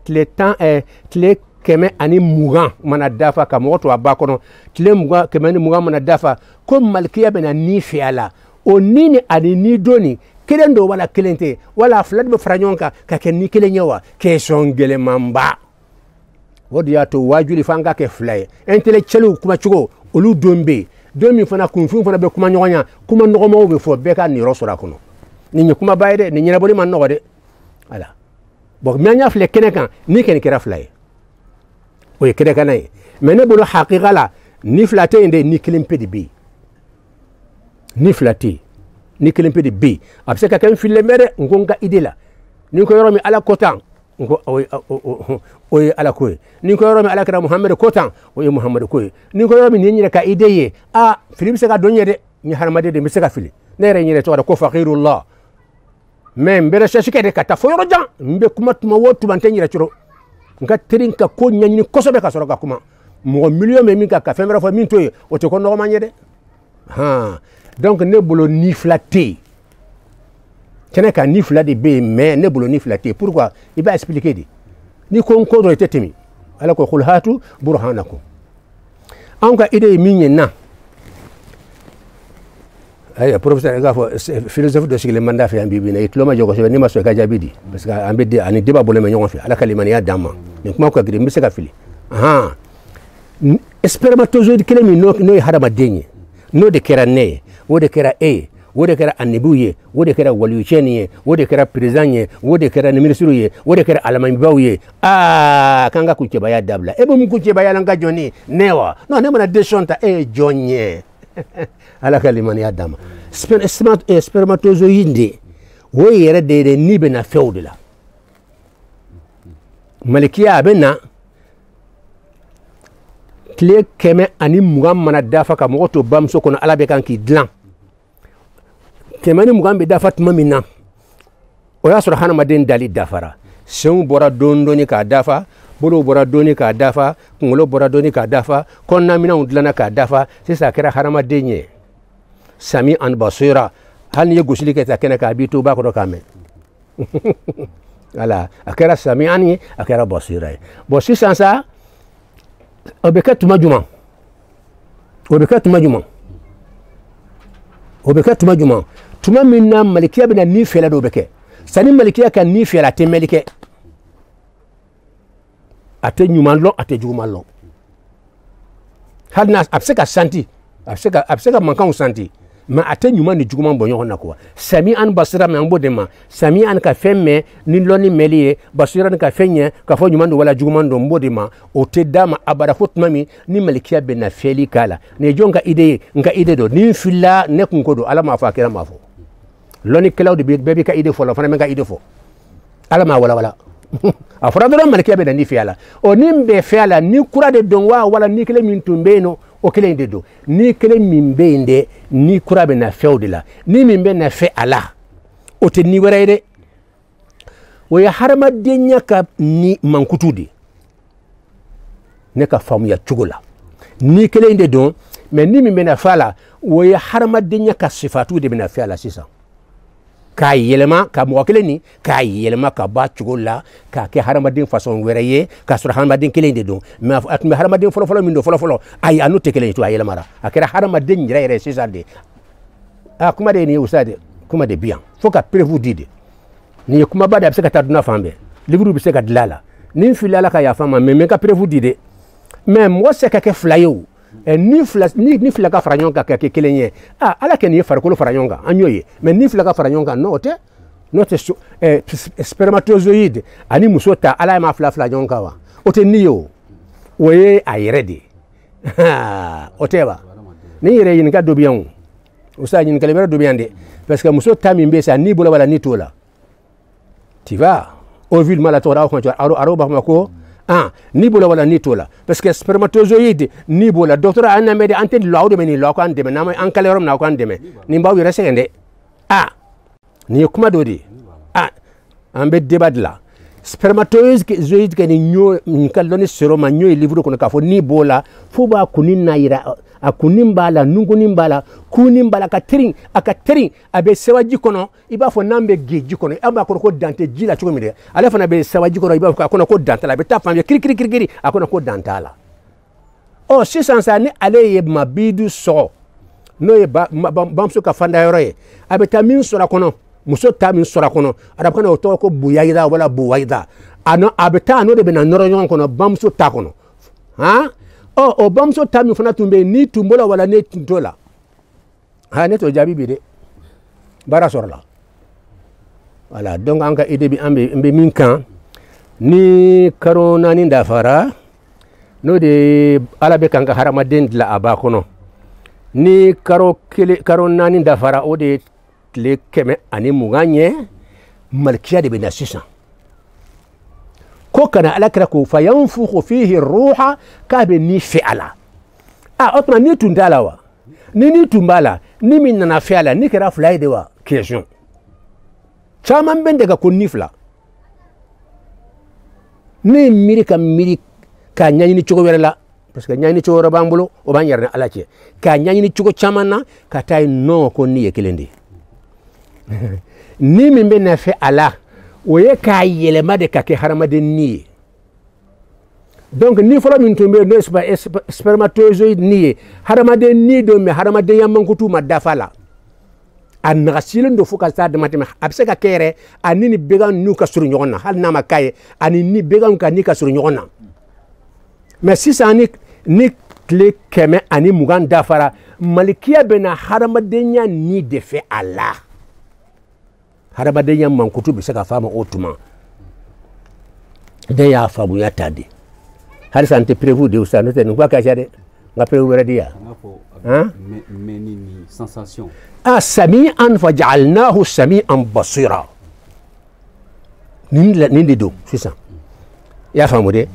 tile 120 mana dafa ka mɔgɔ to a ba kɔnɔ tile 120 mana dafa ko malikiya bɛna ni fɛ a la o ni ni ani ni doni kelen don wala kelen tɛ wala fila de bɛ fara ɲɔgɔn kan ka kɛ ni kelen ye wa question gɛlɛmanba o de y'a to wajibi f'an ka kɛ fila ye intellectuels kuma cogo olu don bɛ yen don min fana kunfin fana bɛ kuma ɲɔgɔn ɲɛ kuma nɔgɔmaw bɛ fɔ bɛɛ ka niyɔrɔ sɔrɔ a kɔnɔ nin ye kumaba ye dɛ nin ɲɛnabɔli man nɔgɔ dɛ voilà bon mais nya fle kene kan ni ken kera fly o kene kan ay mais ne bolo haqiqa la ni flaté inde ni klimpe de bi ni flaté ni klimpe de bi abse ka kan fille mere ngonga idela ni ko yoromi ala kotan ngo o ala koy ni ko yoromi ala kara muhammad kotan o muhammad koy ni ko yoromi ni nyira ka ideye a philippe se ka donye de ni harmade de miseka fili nere nyire to ko faqirullah même bere shashike de kata fo yoro jan mbe kuma tuma wotu bante nyira chiro nga trinka ko nyanyini kosobe ka soro ka kuma mo million me min ka femera fo min toye o to ko no manye de ha donc ne bolo ni flatter kene ka ni flatter be mais ne bolo ni flatter pourquoi il va expliquer dit ni ko do tetemi ala ko khul hatu burhanakum anka ide minye na ay professeur gafo philosophe de sigle manda fe ambi bina itloma jogo so ni maso ka jabidi parce que ambe de ani deba bolo me nyon fe ala kalimani ya dama ni kuma ko gidi mbise ka fili aha spermatozoïde kele mi no harama denye no de kera ne wo de kera wo de kera anibuye wo de kera waliyucheni wo de kera prisanye wo de kera ministre wo de kera alamambawye kanga kucheba ya dabla ebo mkucheba ya langa joni newa no ne mana deshonta jonye ala kalimani ya dama spermatozoïde wo yere de ni bena feudela malikiya bena tile keme ani mugam mana dafa ka moto bamso kono ala be kan ki dlan kemani mugam be dafa tuma minna o ya sura hana maden dali dafara sen bora dondoni ka dafa bolo bora doni ka dafa ngolo bora doni ka dafa konna mina undlana ka dafa sisa kera harama denye sami an basira hal ni gusli ke ta kena ka bitu ba ko kame ala akera sami ani akera basira bo sisa sa obekatu majuma tuma minna malikiya bina ni fela do beke sani malikiya kan ni fela te melike ate nyuman lo ate juguman lo hadna abseka santi abseka mankan santi ma ate nyuman ni juguman bonyo na ko sami an basira me ambo de ma sami an ka femme ni loni meliye basira ka fenye ka fo nyuman do wala juguman do mbodi ma o te dama abara hotmami ni malikiya be na feli kala ne jonga ide do ni filla ne kun ko do ala ma fa kira ma fo loni cloud be ka ide fo la fana me ka ide fo ala ma wala afra do malikiya be na ni fiala o ni be fiala ni kura de don wala ni kele min tumbeno o kele de do ni kele min be inde ni kura be na feudi la ni min be na fe ala o te ni wera ide wo ya harama denya ka ni mankutudi ne ka famu ya chugula ni kele inde do mais ni min be na fala wo ya harama denya ka sifatu de be na fe ala sisa ka yelema ka mokele ni ka yelema ka ba chugula ka ke haramadin façon wereye ka sur haramadin kele inde do mais atme haramadin folo min do folo ay anu te kele to ayelema ra akera haramadin yere sisa de kuma de ni usade kuma de bien faut ka prévu dide ni kuma bada se ka taduna fambe livre bi se ka dilala ni filala ka ya fama mais ka prévu dide mais moi c'est ka ke flayo ni fila ka fara ɲɔgɔn kan ka kɛ kelen ye ala kɛ nin ye farikolo fara ɲɔgɔn kan an y'o ye mais ni fila ka fara ɲɔgɔn kan n'o tɛ spermatozoïde ani muso ta ala ma fila ɲɔgɔn kan wa o tɛ ni ye o ye a yɛrɛ de o tɛ wa ni yɛrɛ ɲininka dɔ bɛ yan o sa ɲininkali wɛrɛ dɔ bɛ yan dɛ parce que muso ta min bɛ sa ni bolo wala ni t'o la tu vois ovule ma la tɔgɔ aw kan araw b'a fɔ ma ko ni bola wala ni tola parce que spermatozoïde ni bola docteur an namede ante law de ni law kan deme na an kalerom na kan deme ni baw yere segende ni kuma dodi an be débat la spermatozoïde ke ni nyo kaloni seroma nyo livre ko ka fo ni bola fo ba kunin na ira akunin bala nungunin bala kunin bala ka tering abe sewaji kono iba fo nambe geji kono amba ko dante jila chuko mide ala fana be sewaji kono iba ko dantala be tapam kiri akona ko dantala o sisan sa ni ale ye mabidu so no ye bamso ka fanda yoroye abe tamin sura kono muso tamin sura kono ada kono to ko buyaida wala buwaida ano abe ta no de be na noro nyon kono bamso ta kono o bamso tami fana tumbe ni tumbola wala ne tuntola ne to jabi bide bara sorla voilà donc anga ide bi ambe min kan ni karo naani dafara no de ala be kan ka haramaden la aba kono ni karo naani dafara o de tile kɛmɛ ani mugan ɲɛ malikiya de bɛ na sisan ko kana ala kira ko fa yanfukhu fihi ruha k'a bɛ ni fɛ a la o tuma ni tun t'a la wa ni tun b'a la ni min nana fɛ a la ni kɛra fila ye de wa question caman bɛ dɛgɛ ko ni fila ne miiri ka ɲɛɲini cogo wɛrɛ la parce que ɲɛɲini cogo wɛrɛ b'an bolo o b'an yɛrɛ ni ala cɛ k'a ɲɛɲini cogo caman na ka taa ye non ko ni ye kelen de ye ni min bɛ na fɛ a la o ye k'a yɛlɛma de ka kɛ hadamaden ni ye donc ni fɔlɔ min tun bɛ yen n'o ye spermatozoïde ni ye hadamaden ni don mɛ hadamadenya mankutu ma dafa la a nagasilen don fo ka taa dama tɛmɛ a bɛ se ka kɛ yɛrɛ ani ni bɛgan n'u ka surun ɲɔgɔn na hali n'a ma k'a ye ani ni bɛganw ka ni ka surun ɲɔgɔn na mɛ sisan ni tile kɛmɛ ani mugan dafara malikiya bɛ na hadamadenya ni de fɛ a la hadamadenya mankutu bɛ se ka f'a ma o tuma den y'a faamuya ta de halisa n tɛ prévu de sa n'o tɛ nin ko a ka ca dɛ n ka prévu wɛrɛ di yan sensation sami'an faja'alnahu sami'an basira nin de don sisan i y'a faamu dɛ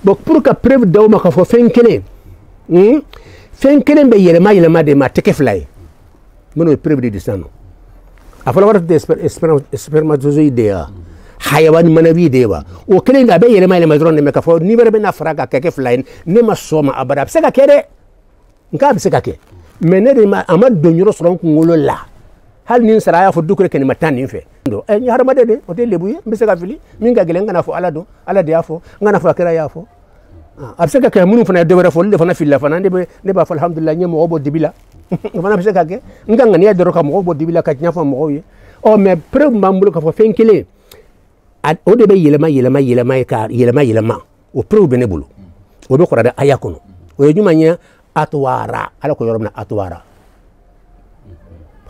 bon pour ka preuve d'aw ma ka fɔ fɛn kelen bɛ yɛlɛma de ma a tɛ kɛ fila ye minnu ye preuve de di sisan nɔ a fɔlɔ wɛrɛ tɛ spermatozoïde de ye wa hayawani manabi de ye wa o kelen a bɛ yɛlɛma dɔrɔn de mɛ ka fɔ ni wɛrɛ bɛ na fara ka kɛ fila ye ne ma sɔn ma abada a bɛ se ka kɛ dɛ nka bɛ se ka kɛ mɛ ne de ma a ma don yɔrɔ sɔrɔ n kunkolo la hali ni n sara a y'a fɔ du kelen kɛnɛ ma taa nin fɛ n ye hadamaden de o tɛ lebu ye n bɛ se ka fili min ka gɛlɛn n kana fɔ ala don ala de y'a fɔ n kana fɔ a kɛra y'a fɔ a bɛ se ka kɛ minnu fana ye dɔ wɛrɛ fɔ olu de fana filila fana ne b'a fɔ alhamdulilayi n ye mɔgɔ bɔ dibi la o fana bɛ se ka kɛ n ka ŋaniya dɔrɔn ka mɔgɔw bɔ dibi la ka tiɲɛ fɔ mɔgɔw ye mɛ preuve b'an bolo k'a fɔ fɛn kelen o de bɛ yɛlɛma o preuve bɛ ne bolo o bɛ kuranɛ aya kɔnɔ o ye jumɛn ye atwara ala ko yɔrɔ min na atwara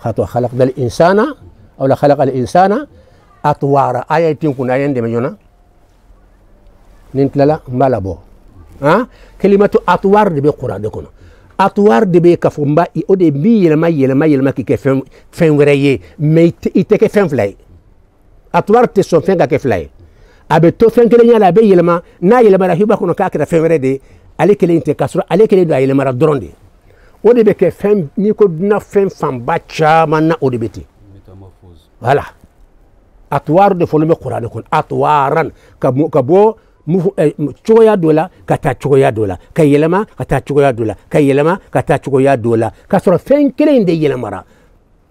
khalaqna al-insana aw la khalaqa al-insana atwara aya tin kun aya ndeme ñona nin tilala mbala bo kalimatu atwar de be qur'an de kono atwar de be kafo mba o de bi yelema ki ke fen were ye mais ite ke fen flay atwar te so fen ka ke flay abe to fen kele nyala be yelema na yelema ra hiba kono ka ka fen were de ale kele inte kasura ale kele do yelema ra doronde o de be ke fen ni ko duna fen famba chama na o de beti voilà atwar de folo me qur'an kon atwaran ka bo cogoya dɔ la ka taa cogoya dɔ la ka yɛlɛma ka taa cogoya dɔ la ka yɛlɛma ka taa cogoya dɔ la k'a sɔrɔ fɛn kelen in de yɛlɛmara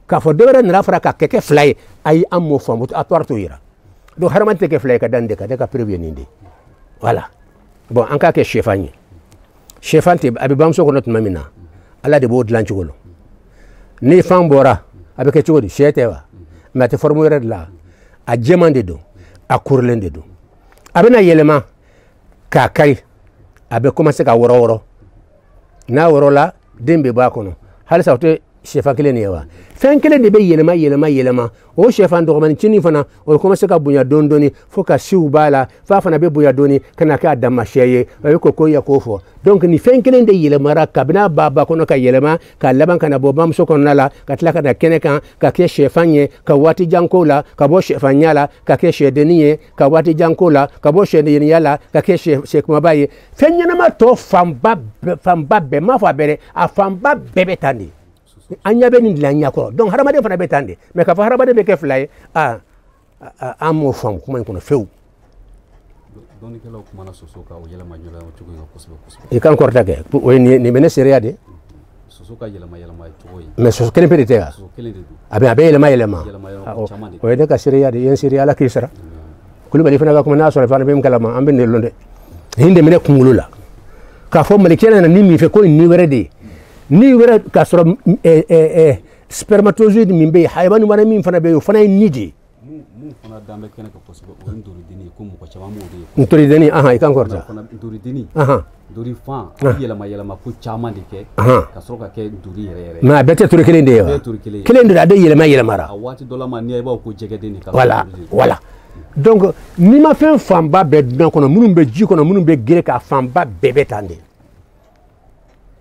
k'a fɔ dɔ wɛrɛ nana fara ka kɛ fila ye ayi an m'o faamu a tɔɔrɔ t'o yira donc hadamaden tɛ kɛ fila ye ka da nin de kan ne ka preuve ye nin de voilà bon an k'a kɛ sɛfan ye sɛfan tɛ a bɛ bamuso kɔnɔ tuma min na ala de b'o dilan cogo la ni fan bɔra a bɛ kɛ cogo di sɛ tɛ wa mɛ a tɛ forme wɛrɛ de la a jɛman de don a korilen de don a bɛna yɛlɛma k'a kari a bɛ commencer ka wɔrɔ n'a wɔrɔla den bɛ bɔ a kɔnɔ halisa o tɛ sɛfan kelen de ye wa fɛn kelen de bɛ yɛlɛma o sɛfan dɔgɔmanicinin fana o bɛ commencer ka bonya dɔɔni fo ka siw b'a la f'a fana bɛ bonya dɔɔni ka na kɛ a damasiyɛ ye a bɛ ko ya k'o fɔ donc nin fɛn kelen de yɛlɛmara kabini a b'a ba kɔnɔ ka yɛlɛma ka laban ka na bɔ bamuso kɔnɔna la ka tila ka na kɛnɛ kan ka kɛ sɛfan ye ka waati jan k'o la ka bɔ sɛfanya la ka kɛ sɛdennin ye ka waati jan k'o la ka bɔ sɛdenya la ka kɛ sɛkumaba ye fɛn ɲɛnama tɔ fanba bɛɛ m'a fɔ a bɛɛ dɛ a fanba bɛɛ bɛ tan de an ɲɛ bɛ nin dilan ɲɛ kɔrɔ donc hadamaden fana bɛ tan de mais k'a fɔ hadamaden bɛ kɛ fila ye an m'o faamu kuma in kɔnɔ fewu i kan kɔrɔta kɛ o ye nin bɛ ne seereya de mais soso kelen pe de tɛ wa a bɛ yɛlɛma o ye ne ka seereya de i ye n seereya ala k'i sara kulubali fana ka kuma n'a sɔrɔ fana bɛ min kalama an bɛ nin lɔn dɛ nin de bɛ ne kunkolo la k'a fɔ malikiya nana ni min fɛ ko nin ni wɛrɛ de ye ni wɛrɛ k'a sɔrɔ spermatozoïde min bɛ yen hayawani wɛrɛ min fana bɛ yen o fana ye ni de ye ntorideni i kan kɔrɔta dori fan yɛlɛma ko caman de kɛ ka sɔrɔ ka kɛ dori yɛrɛ mais a bɛɛ tɛ tori kelen de ye wa kelen de a bɛ yɛlɛmara a waati dɔ la ma n'i y'a ye i b'a fɔ ko jɛgɛden de ka voilà donc ni ma fɛn fanba bɛɛ dunan kɔnɔ minnu bɛ ji kɔnɔ minnu bɛ gere k'a fanba bɛɛ bɛ tan de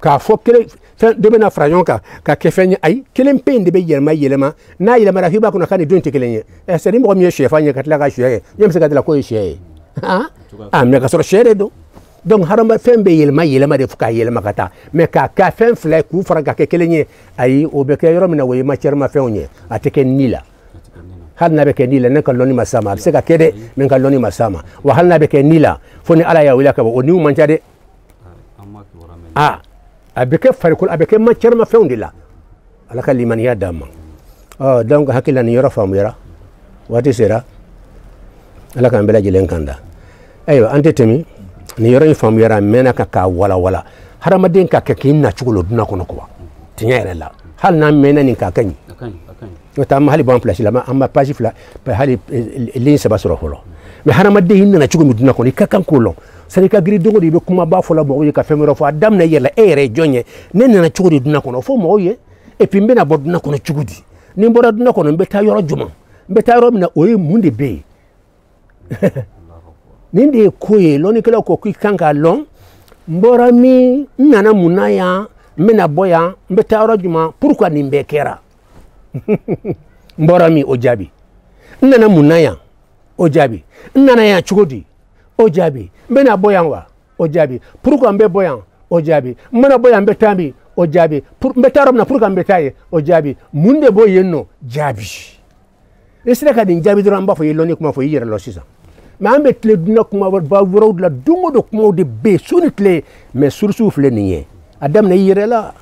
k'a fɔ kelen fɛn dɔ bɛna fara ɲɔgɔn kan ka kɛ fɛn ye ayi kelen pe in de bɛ yɛlɛma n'a yɛlɛmara k'i b'a kɔnɔ k'a ni don tɛ kelen ye c'est à dire mɔgɔ min ye sɛfan ye ka tila ka sɛ ye ɲɛ bɛ se ka dilan k'o ye sɛ ye mɛ ka sɔrɔ sɛ de don donc hadama fɛn bɛ yɛlɛma de fo k'a yɛlɛma ka taa mɛ k'a kɛ fɛn fila ye k'u fara ka kɛ kelen ye ayi o bɛ kɛ yɔrɔ min na o ye matière ma fɛnw ye a tɛ kɛ ni la hali n'a bɛ kɛ ni la ne ka lɔnni ma s'a ma a bɛ se ka kɛ dɛ mɛ n ka lɔnni ma s'a ma wa hali n'a bɛ kɛ ni la fo ni ala y'a wele ka bɔ o niw man ca dɛ a bɛ kɛ farikolo a bɛ kɛ matière ma fɛnw de la ala ka limaniya d'an ma donc hakili la nin yɔrɔ faamuyara waati sera ala k'an bɛɛ lajɛlen kan da ayiwa an tɛ tɛmɛ nin yɔrɔ in faamuyara a mɛnna ka k'a walawala hadamaden ka kɛ k'i nacogo lo dunan kɔnɔ kuwa tiɲɛ yɛrɛ la hali n'an mɛnna nin k'a ka ɲi n'o tɛ an ma hali bɔ an pilasi la an ma page fila hali ligne saba sɔrɔ fɔlɔ mɛ hadamaden i nana cogo min dunan kɔnɔ i ka kan k'o lɔn sani i ka girin don o don i bɛ kumaba fɔ la mɔgɔw ye ka fɛn wɛrɛ fɔ a daminɛ i yɛrɛ la e yɛrɛ ye jɔn ye ne nana cogo di dunan kɔnɔ fo mɔgɔw ye et puis n bɛna bɔ dunan kɔnɔ cogo di ni n bɔra dunan kɔnɔ n bɛ taa yɔrɔ jumɛn n bɛ taa yɔrɔ min na o ye mun de bɛ yen nin de ye ko ye lɔnnikɛlaw ko k'i kan k'a lɔn n bɔra min n nana mun na yan n bɛna bɔ yan n bɛ taa yɔrɔ jumɛn pourquoi nin bɛɛ kɛra n bɔra min o jaabi n nana mun na yan o jaabi n nana yan cogo di o jaabi n bɛna bɔ yan wa o jaabi pourquoi n bɛ bɔ yan o jaabi n mana bɔ yan n bɛ taa min o jaabi n bɛ taa yɔrɔ min na pourquoi n bɛ taa yen o jaabi mun de b'o yen nɔ jaabi i sera ka nin jaabi dɔrɔn an b'a fɔ i ye lɔnni kuma fɔ i yɛrɛ lɔ sisan mɛ an bɛ tile dunan kuma wɛrɛw de la don o don kumaw de bɛ yen su ni tile mɛ surusiw filɛ nin ye a daminɛ i yɛrɛ la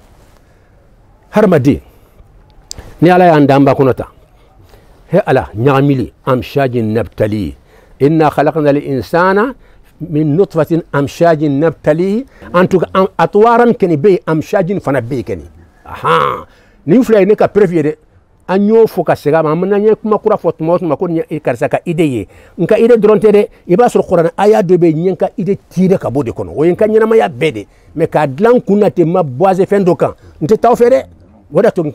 hadamaden ni ala y'an dan ba kɔnɔ ta he ala ɲagamili amshajin nabtali inna khalaqna al-insana min nutfatin amshajin nabtali en tout cas atwaran keni be amshajin fana be keni nin filɛ ne ka preuve de an y'o fɔ ka segin a ma an bɛna ɲɛ kuma kura fɔ tuma o tuma ko nin ye karisa ka idée ye n ka idée dɔrɔn tɛ dɛ i b'a sɔrɔ kuranɛ aya dɔ bɛ yen n ye n ka idée tirer ka bɔ o de kɔnɔ o ye n ka ɲɛnamaya bɛɛ de mɛ k'a dilan n kun na ten n ma basé fɛn dɔ kan n tɛ taa o fɛ dɛ o de y'a to n'i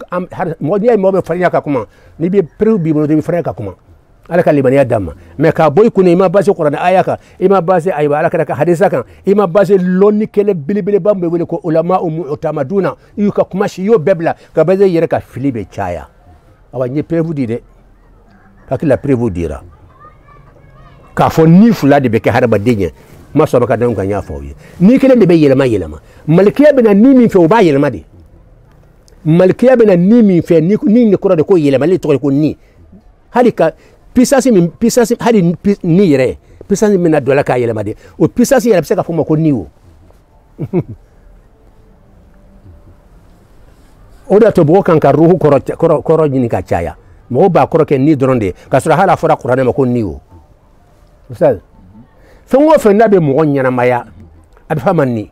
y'a ye mɔgɔ bɛ farinya ka kuma n'i bɛ preuve b'i bolo i bɛ farinya ka kuma ala ka limaniya d'an ma mɛ k'a bɔ i kun i ma basé kuranɛ aya kan i ma basé ayiwa ala kɛra ka hadisa kan i ma basé lɔnni kɛlɛ belebeleba min bɛ wele ko ulama utamaduna i y'u ka kuma si i y'o bɛɛ bila ka basé i yɛrɛ ka fili bɛ caya awa n ye preuve di dɛ hakili la preuve dira k'a fɔ ni fila de bɛ kɛ hadamaden ye ma sɔrɔ ka da kan n y'a fɔ aw ye ni kelen de bɛ yɛlɛma malikiya bɛ na ni min fɛ o b'a yɛlɛma de malikiya bɛ na ni min fɛ ni de kɔrɔ de ko yɛlɛmali tɔgɔ ye ko ni hali ka puissance hali ni yɛrɛ puissance min na dɔ la k'a yɛlɛma de o puissance yɛrɛ bɛ se ka fɔ o ma ko ni o o de y'a to mɔgɔ kan ka ruhu kɔrɔ ɲini ka caya mɔgɔw b'a kɔrɔ kɛ ni dɔrɔn de k'a sɔrɔ hali a fɔra kuranɛ ma ko ni o fɛn o fɛn n'a bɛ mɔgɔ ɲɛnamaya a bɛ f'a ma ni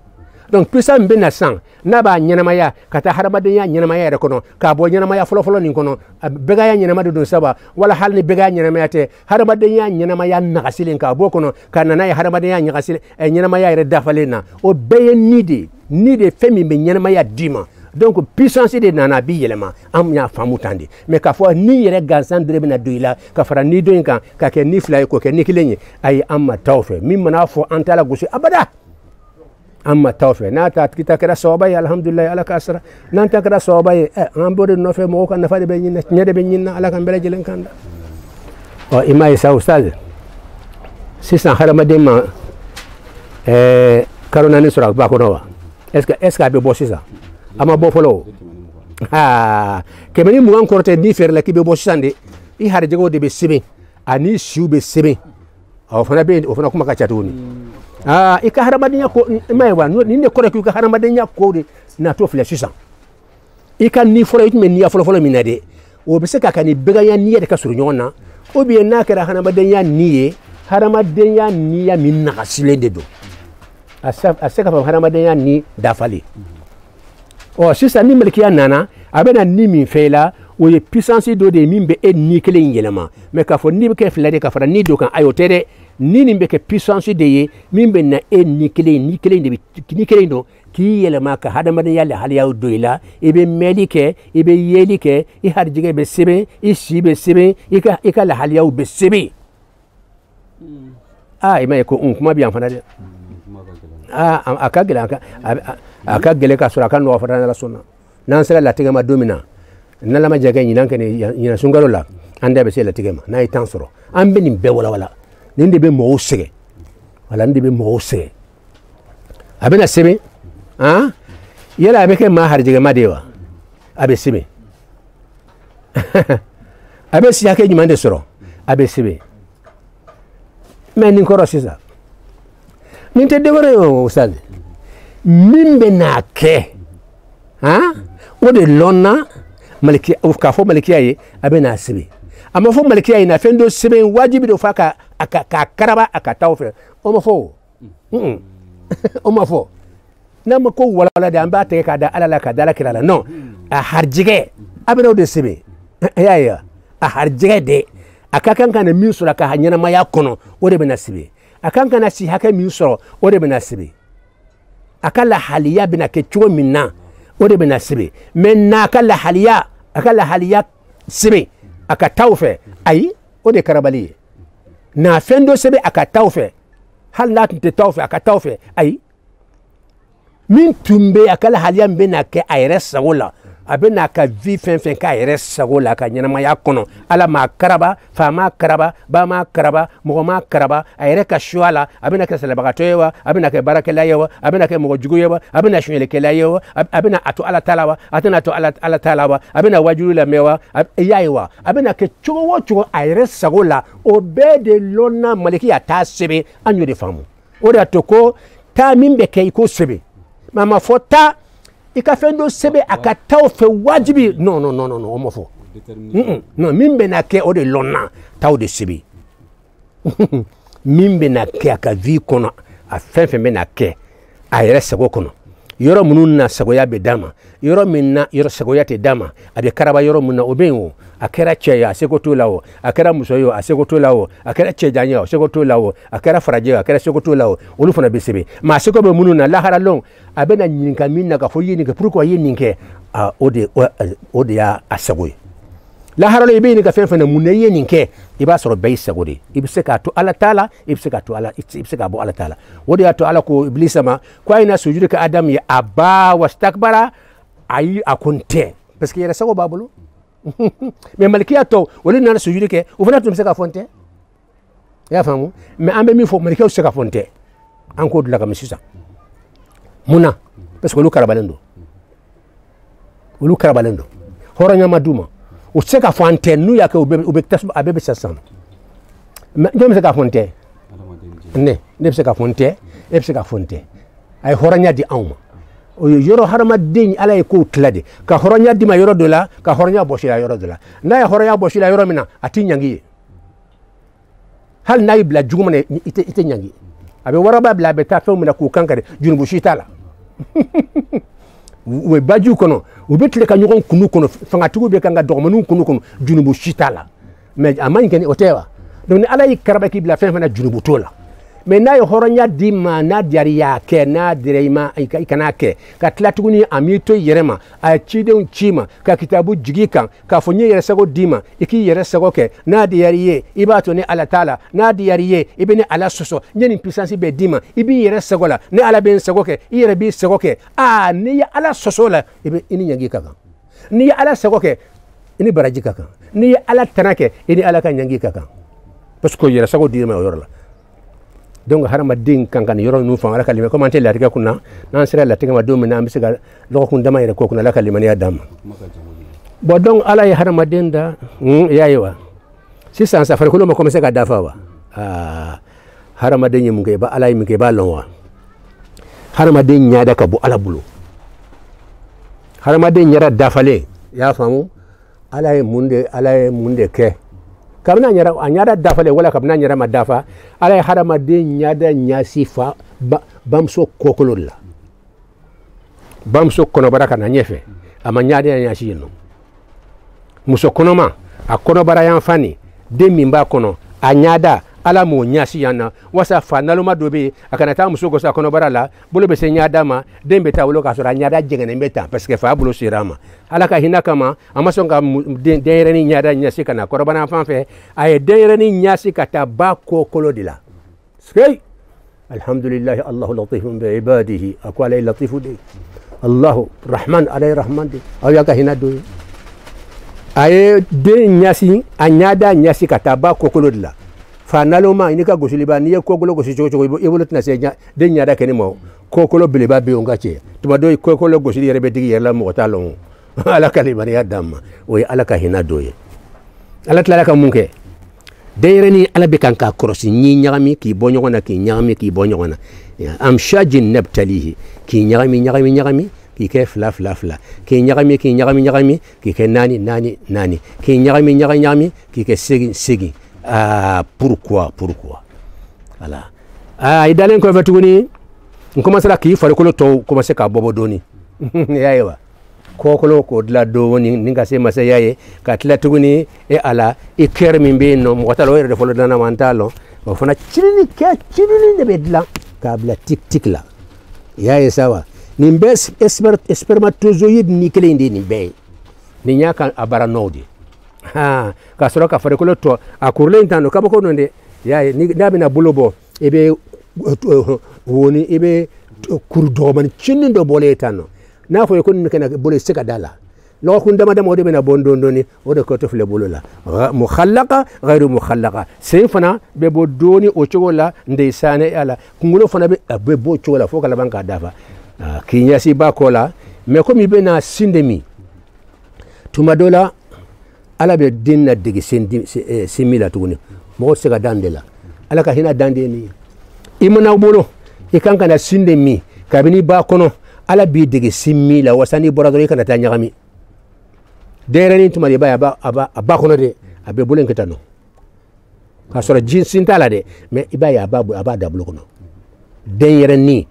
donc puissance min bɛ na sisan n'a b'a ɲɛnamaya ka taa hadamadenya ɲɛnamaya yɛrɛ kɔnɔ k'a bɔ ɲɛnamaya fɔlɔfɔlɔ nin kɔnɔ bɛgaya ɲɛnama de don saba wala hali ni bɛgaya ɲɛnamaya tɛ hadamadenya ɲɛnamaya nagasilen k'a bɔ kɔnɔ ka na n'a ye hadamadenya ɲɛnamaya yɛrɛ dafalen na o bɛɛ ye ni de fɛn min bɛ ɲɛnamaya d'i ma donc puissance de nana a bi yɛlɛma an y'a faamu tan de mɛ k'a fɔ ni yɛrɛ gansan dɔrɔn bɛna don i la ka fara ni dɔ in kan ka kɛ ni fila ye k'o kɛ ni kelen ye ayi an ma taa o fɛ min mana fɔ an t'a la gosi abada an ma taa o fɛ n'a ta tigi ta kɛra sababa ye alihamudulilayi ala k'a sara n'an ta kɛra sababa ye an b'o de nɔfɛ mɔgɔw ka nafa de bɛ ɲini tiɲɛ de bɛ ɲini na ala k'an bɛɛ lajɛlen kan da ɔ i m'a ye sa ustaz sisan hadamaden ma kalo naani sɔrɔ a ba kɔnɔ wa est ce que a bɛ bɔ sisan a ma bɔ fɔlɔ o kɛmɛ ni mugan kɔrɔ tɛ n'i fɛrɛ la k'i bɛ bɔ sisan de i harijɛgɛw de bɛ sɛbɛn ani siw bɛ sɛbɛn o fana bɛ yen o fana kuma ka ca tuguni i ka hadamadenya ko i m'a ye wa nin de kɔrɔ k'i ka hadamadenya ko de natɔ filɛ sisan i ka ni fɔlɔ i tun bɛ niya fɔlɔfɔlɔ min na dɛ o bɛ se ka ka nin bɛganya niya de ka surun ɲɔgɔn na ou bien n'a kɛra hadamadenya ni ye hadamadenya niya min nagasilen de don a se ka fɔ hadamadenya ni dafalen ɔ sisan ni malikiya nana a bɛ na ni min fɛ i la o ye puissance dɔ de ye min bɛ e ni kelen in yɛlɛma mɛ k'a fɔ ni bɛ kɛ fila de ka fara ni dɔ kan ayi o tɛ dɛ ni nin bɛ kɛ puissance de ye min bɛ na e ni kelen dɔn k'i yɛlɛma ka hadamadenya lahaliyaw don i la i bɛ mɛnli kɛ i bɛ yeli kɛ i harijɛgɛ bɛ sɛbɛn i si bɛ sɛbɛn i ka lahaliyaw bɛ sɛbɛn ima ye ko kuma bi fana de aka gele ka sura kan no fana la sunna nan sera la tigama domina nan la ma jaga ni nan kan ni sungalo la anda be se la tigama na itan soro an be ni be wala ni de be mo sege wala ndi be mo sege abena sebe yala abe ke ma harjige madewa abe sebe abe si yake nyuma de soro abe sebe mais ni koro sisa ni te degore o ustad mimbe na ke o de lonna maliki o ka fo maliki ayi abe na sebe ama fo maliki ayi na fendo sebe wajibi do fa ka karaba aka tawfe o ma fo o ma fo na ma ko wala da amba te ka da alala ka dala kirala non a harjige abe do sebe ya a harjige de akakan kana min sura ka hanyana ma ya kono o de bena sibe akan kana si haka min sura o de bena sibe akala haliya bena ke chuo minna o de bena sibe men na akala haliya sibe aka tawfe ay o de karabali na fendo sibe aka tawfe hal na te tawfe aka tawfe ay min tumbe akala haliya bena ke ayre sagola abena ka vi fen ka yere sagola ka nyana ya kono ala ma karaba fa ma karaba ba ma karaba mo ma karaba ayere ka shwala abena ka salabagato yewa abena ka barakela yewa abena ka mo jugu yewa abena shwele kela yewa abena atu ala talawa atana to ala talawa abena wajulu la mewa yayiwa abena ke chugo ayere sagola obede lona maliki ya tasebe anyo de famu ora toko ta mimbe ke iko sebe mama fota ika fendo sebe aka taw fe wajibi non o mo fo non mimbe na ke o de lonna taw de sebe mimbe na ke aka vi kono a fenfe me na ke a yere sego kono yoro munun na sego ya be dama yoro minna yoro sego ya te dama abe karaba yoro munna obenwo akera cheya sego to lawo akera musoyo asego to lawo akera chejanya sego to lawo akera faraje akera sego to lawo olu fana be sebe ma sego be munun na lahara long abena nyinka minna ka fo yini ke pourquoi yini ke ode ya asego lahara lo ibe ni ka fenfe na munne yini ke iba soro be sego de ibse ka to ala taala ibse ka to ala ibse ka bo ala taala ode ya to ala ko iblisa ma kwa ina sujudu ka adam ya aba wastakbara ayi akonte parce que yera sego babulu mais malikiya to wala na sujudu ke o fana tum se ka fonte ya famu mais ambe mi fo malikiya se ka fonte an ko dula kam sisa muna parce que lu karabalendo horanya maduma o se ka fonte nu ya ke o be tas abebe sasam mais ndem se ka fonte ne se ka fonte e se ka fonte ay horanya di awma o yoro harama deñ ala ko tlade ka horonya di ma yoro dola ka horonya boshila yoro dola na ya horonya boshila yoro mina ati nyangi hal nay bla jugumane ite nyangi abe waraba bla beta fe mina ko kankare junubu shitala we baju kono o betle ka nyogon kunu kono fanga tugo be kanga dogmanu kunu kono junubu shitala mais amani ken otewa donc ala yikaraba ki bla fe fana junubu tola mais na yo horonya dima na diariya ke na direima ikana ke ka tlatuguni amito yerema a chide chima ka kitabu jigikan ka fonye yere sago dima iki yere sago ke na diariye ibato ne ala taala na diariye ibene ala soso nyeni puissance be dima ibi yere sago la ne ala ben sago ke yere bi sago ke ne ya ala soso la ibe ini nyangi kaka ni ya ala sago ke ini baraji kaka ni ya ala tanake ini ala kan nyangi kaka parce que yere sago dima yorla donc harama ding kankan yoro nu fa ala kalima comment la tiga kunna nan sira la tiga ma do mina amsiga lo kun dama ire ko kunna la kalima ya dam bo donc ala ya harama denda yayiwa si san sa far ko mo commencer ka dafa wa harama denye mun ke ba ala mi ke ba lonwa harama den nyada ka bu ala bulo harama den nyara dafale ya famu ala munde ke kabna nyara dafa le wala kabna nyara madafa ala harama de nyada nyasifa bamso kokolola bamso kono baraka na nyefe ama nyada nyashi no muso kono ma akono bara yan fani de mimba kono anyada ala mo nyasi yana wasa fa naluma dobe akana ta muso gosa kono barala bolo be se nyada ma dembe ta wolo ka sura nyada jegene mbeta parce que fa bolo sirama ala ka hina kama amaso nga deere ni nyada nyasi kana korobana fanfe ay deere ni nyasi kata ba ko kolodila skay alhamdulillah allah latifun bi ibadihi aqwala latifu de allah rahman alay rahman de aw yaka hina do ay de nyasi anyada nyasi kata ba ko kolodila fa naloma inika gosili ba niye kokolo gosi chocho ibolo tna senya de nyada keni mo kokolo biliba be ongache tuma do kokolo gosili yere be digi yela mo talon ala kalimani adam o ala ka hina doye ala tla ka munke deyreni ala be kanka krosi ni nyagami ki bonyogona ki nyagami ki bonyogona am shajin nabtalihi ki nyagami ki ke fla ki nyagami ki ke nani ki nyagami ki ke segi pourquoi voilà idalen ko vetuguni on commence la ki fare ko to commencer ka bobo doni yayewa kokolo ko dla do woni ninga se masa yaye ka tla tuguni e ala e kermi be no mo talo yere folo dana mantalo o fona chini de bedla ka bla tik la yaye sawa ni mbes spermatozoïde ni kele ndi ni be ni nyaka abara nodi ha ka soro ka fare ko to akurle intano ka boko nonde yaye ni dabe na bulobo ebe woni ebe kurdo man chini do bole tano na fo ko kana bole sika dala lo ko ndama dama de bena bondoni o de ko to fle bolola mukhallaqa ghayru mukhallaqa sey fana be bo doni o chogola ndeysane ala kungulo fana be bo chogola fo kala banka dafa kinyasi bakola me ko mi bena sindemi tumadola ala be dinna digi simila tuguni mo sika dandela ala ka hina dandeni imana bolo ikanka na sindemi kabini bakono ala bi digi simila wasani boradori kana ta nyagami dereni tumari ba aba kono de abe bulen ketano ka sora jinsin tala de me ibaya aba da bulo kono dereni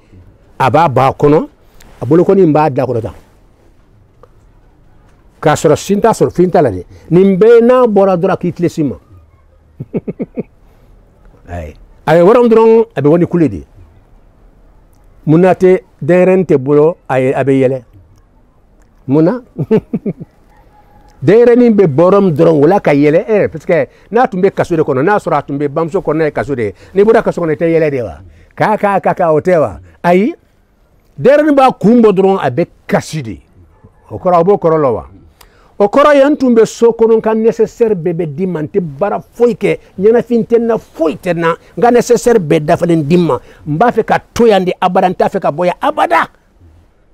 aba ba kono abulo kono mba da kono ta ka sora sinta sor fintala de nimbe na boradora kitlesima ay waram dron abe woni kuledi munate derente bulo ay abe yele muna dereni be borom dron wala ka yele parce que na tumbe kasude kono na sura tumbe bamso kono e kasude ni buda kaso kono te yele dewa ka otewa ay dereni ba kumbo dron abe kasidi okora obo korolowa okora yantumbe sokono kan nécessaire bebe dimante bara foike nyana fintenna foitena nga nécessaire be dafalen dimma mba fe ka toyandi abadanta fe ka boya abada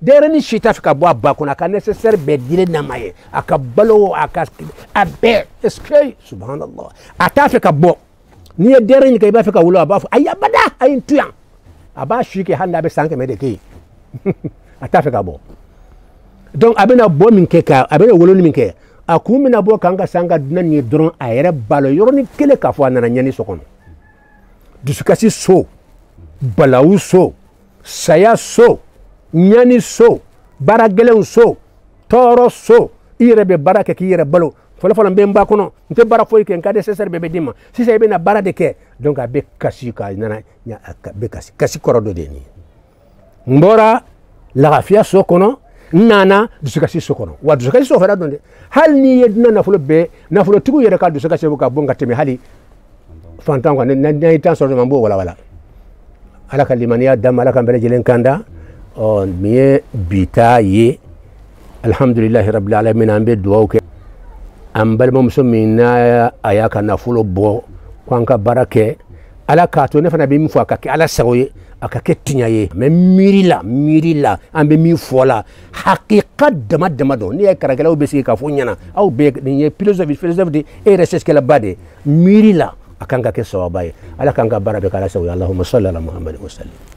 dereni shita fe ka boya bakuna kan nécessaire be dire namaye aka balo aka abe eske subhanallah ata fe ka bo ni dereni kay ba fe ka wulo aba ay abada ay tuyan aba shike handa be sanke medeke ata fe ka bo donc abena bo min keka abena woloni min ke akumina bo kanga sanga dunani dron ayere balo yoroni kele ka fo anana nyani sokono dusukasi so balawu so saya so nyani so baragelen so toro so irebe barake ki yere balo fola mbemba kono nte bara foy ke nkade sesere bebe dima si say bena bara de ke donc abe kasi ka nana be kasi korodo deni mbora la rafia so kono nana dusukasi sokono wa dusukasi so fara donde hal ni yedna na fulo be na fulo tigu yere ka dusukasi buka bonga temi hali fantango na itan so mambo wala ala kalimaniya dam ala kambele jelen kanda on miye bita ye alhamdulillah rabbil alamin ambe duwa ke ambal mom so minna ayaka na fulo bo kwanka barake ala ka to ne fana be mi fo akake ala sawoye akake tinyaye mais mirila ambe mi fola haqiqat dama do ni ay karagala be sika fo nyana aw be ni philosophie de et recherche que la bade mirila akanga ke sawabaye ala kanga barabe kala sawoye allahumma salli ala muhammad wa sallim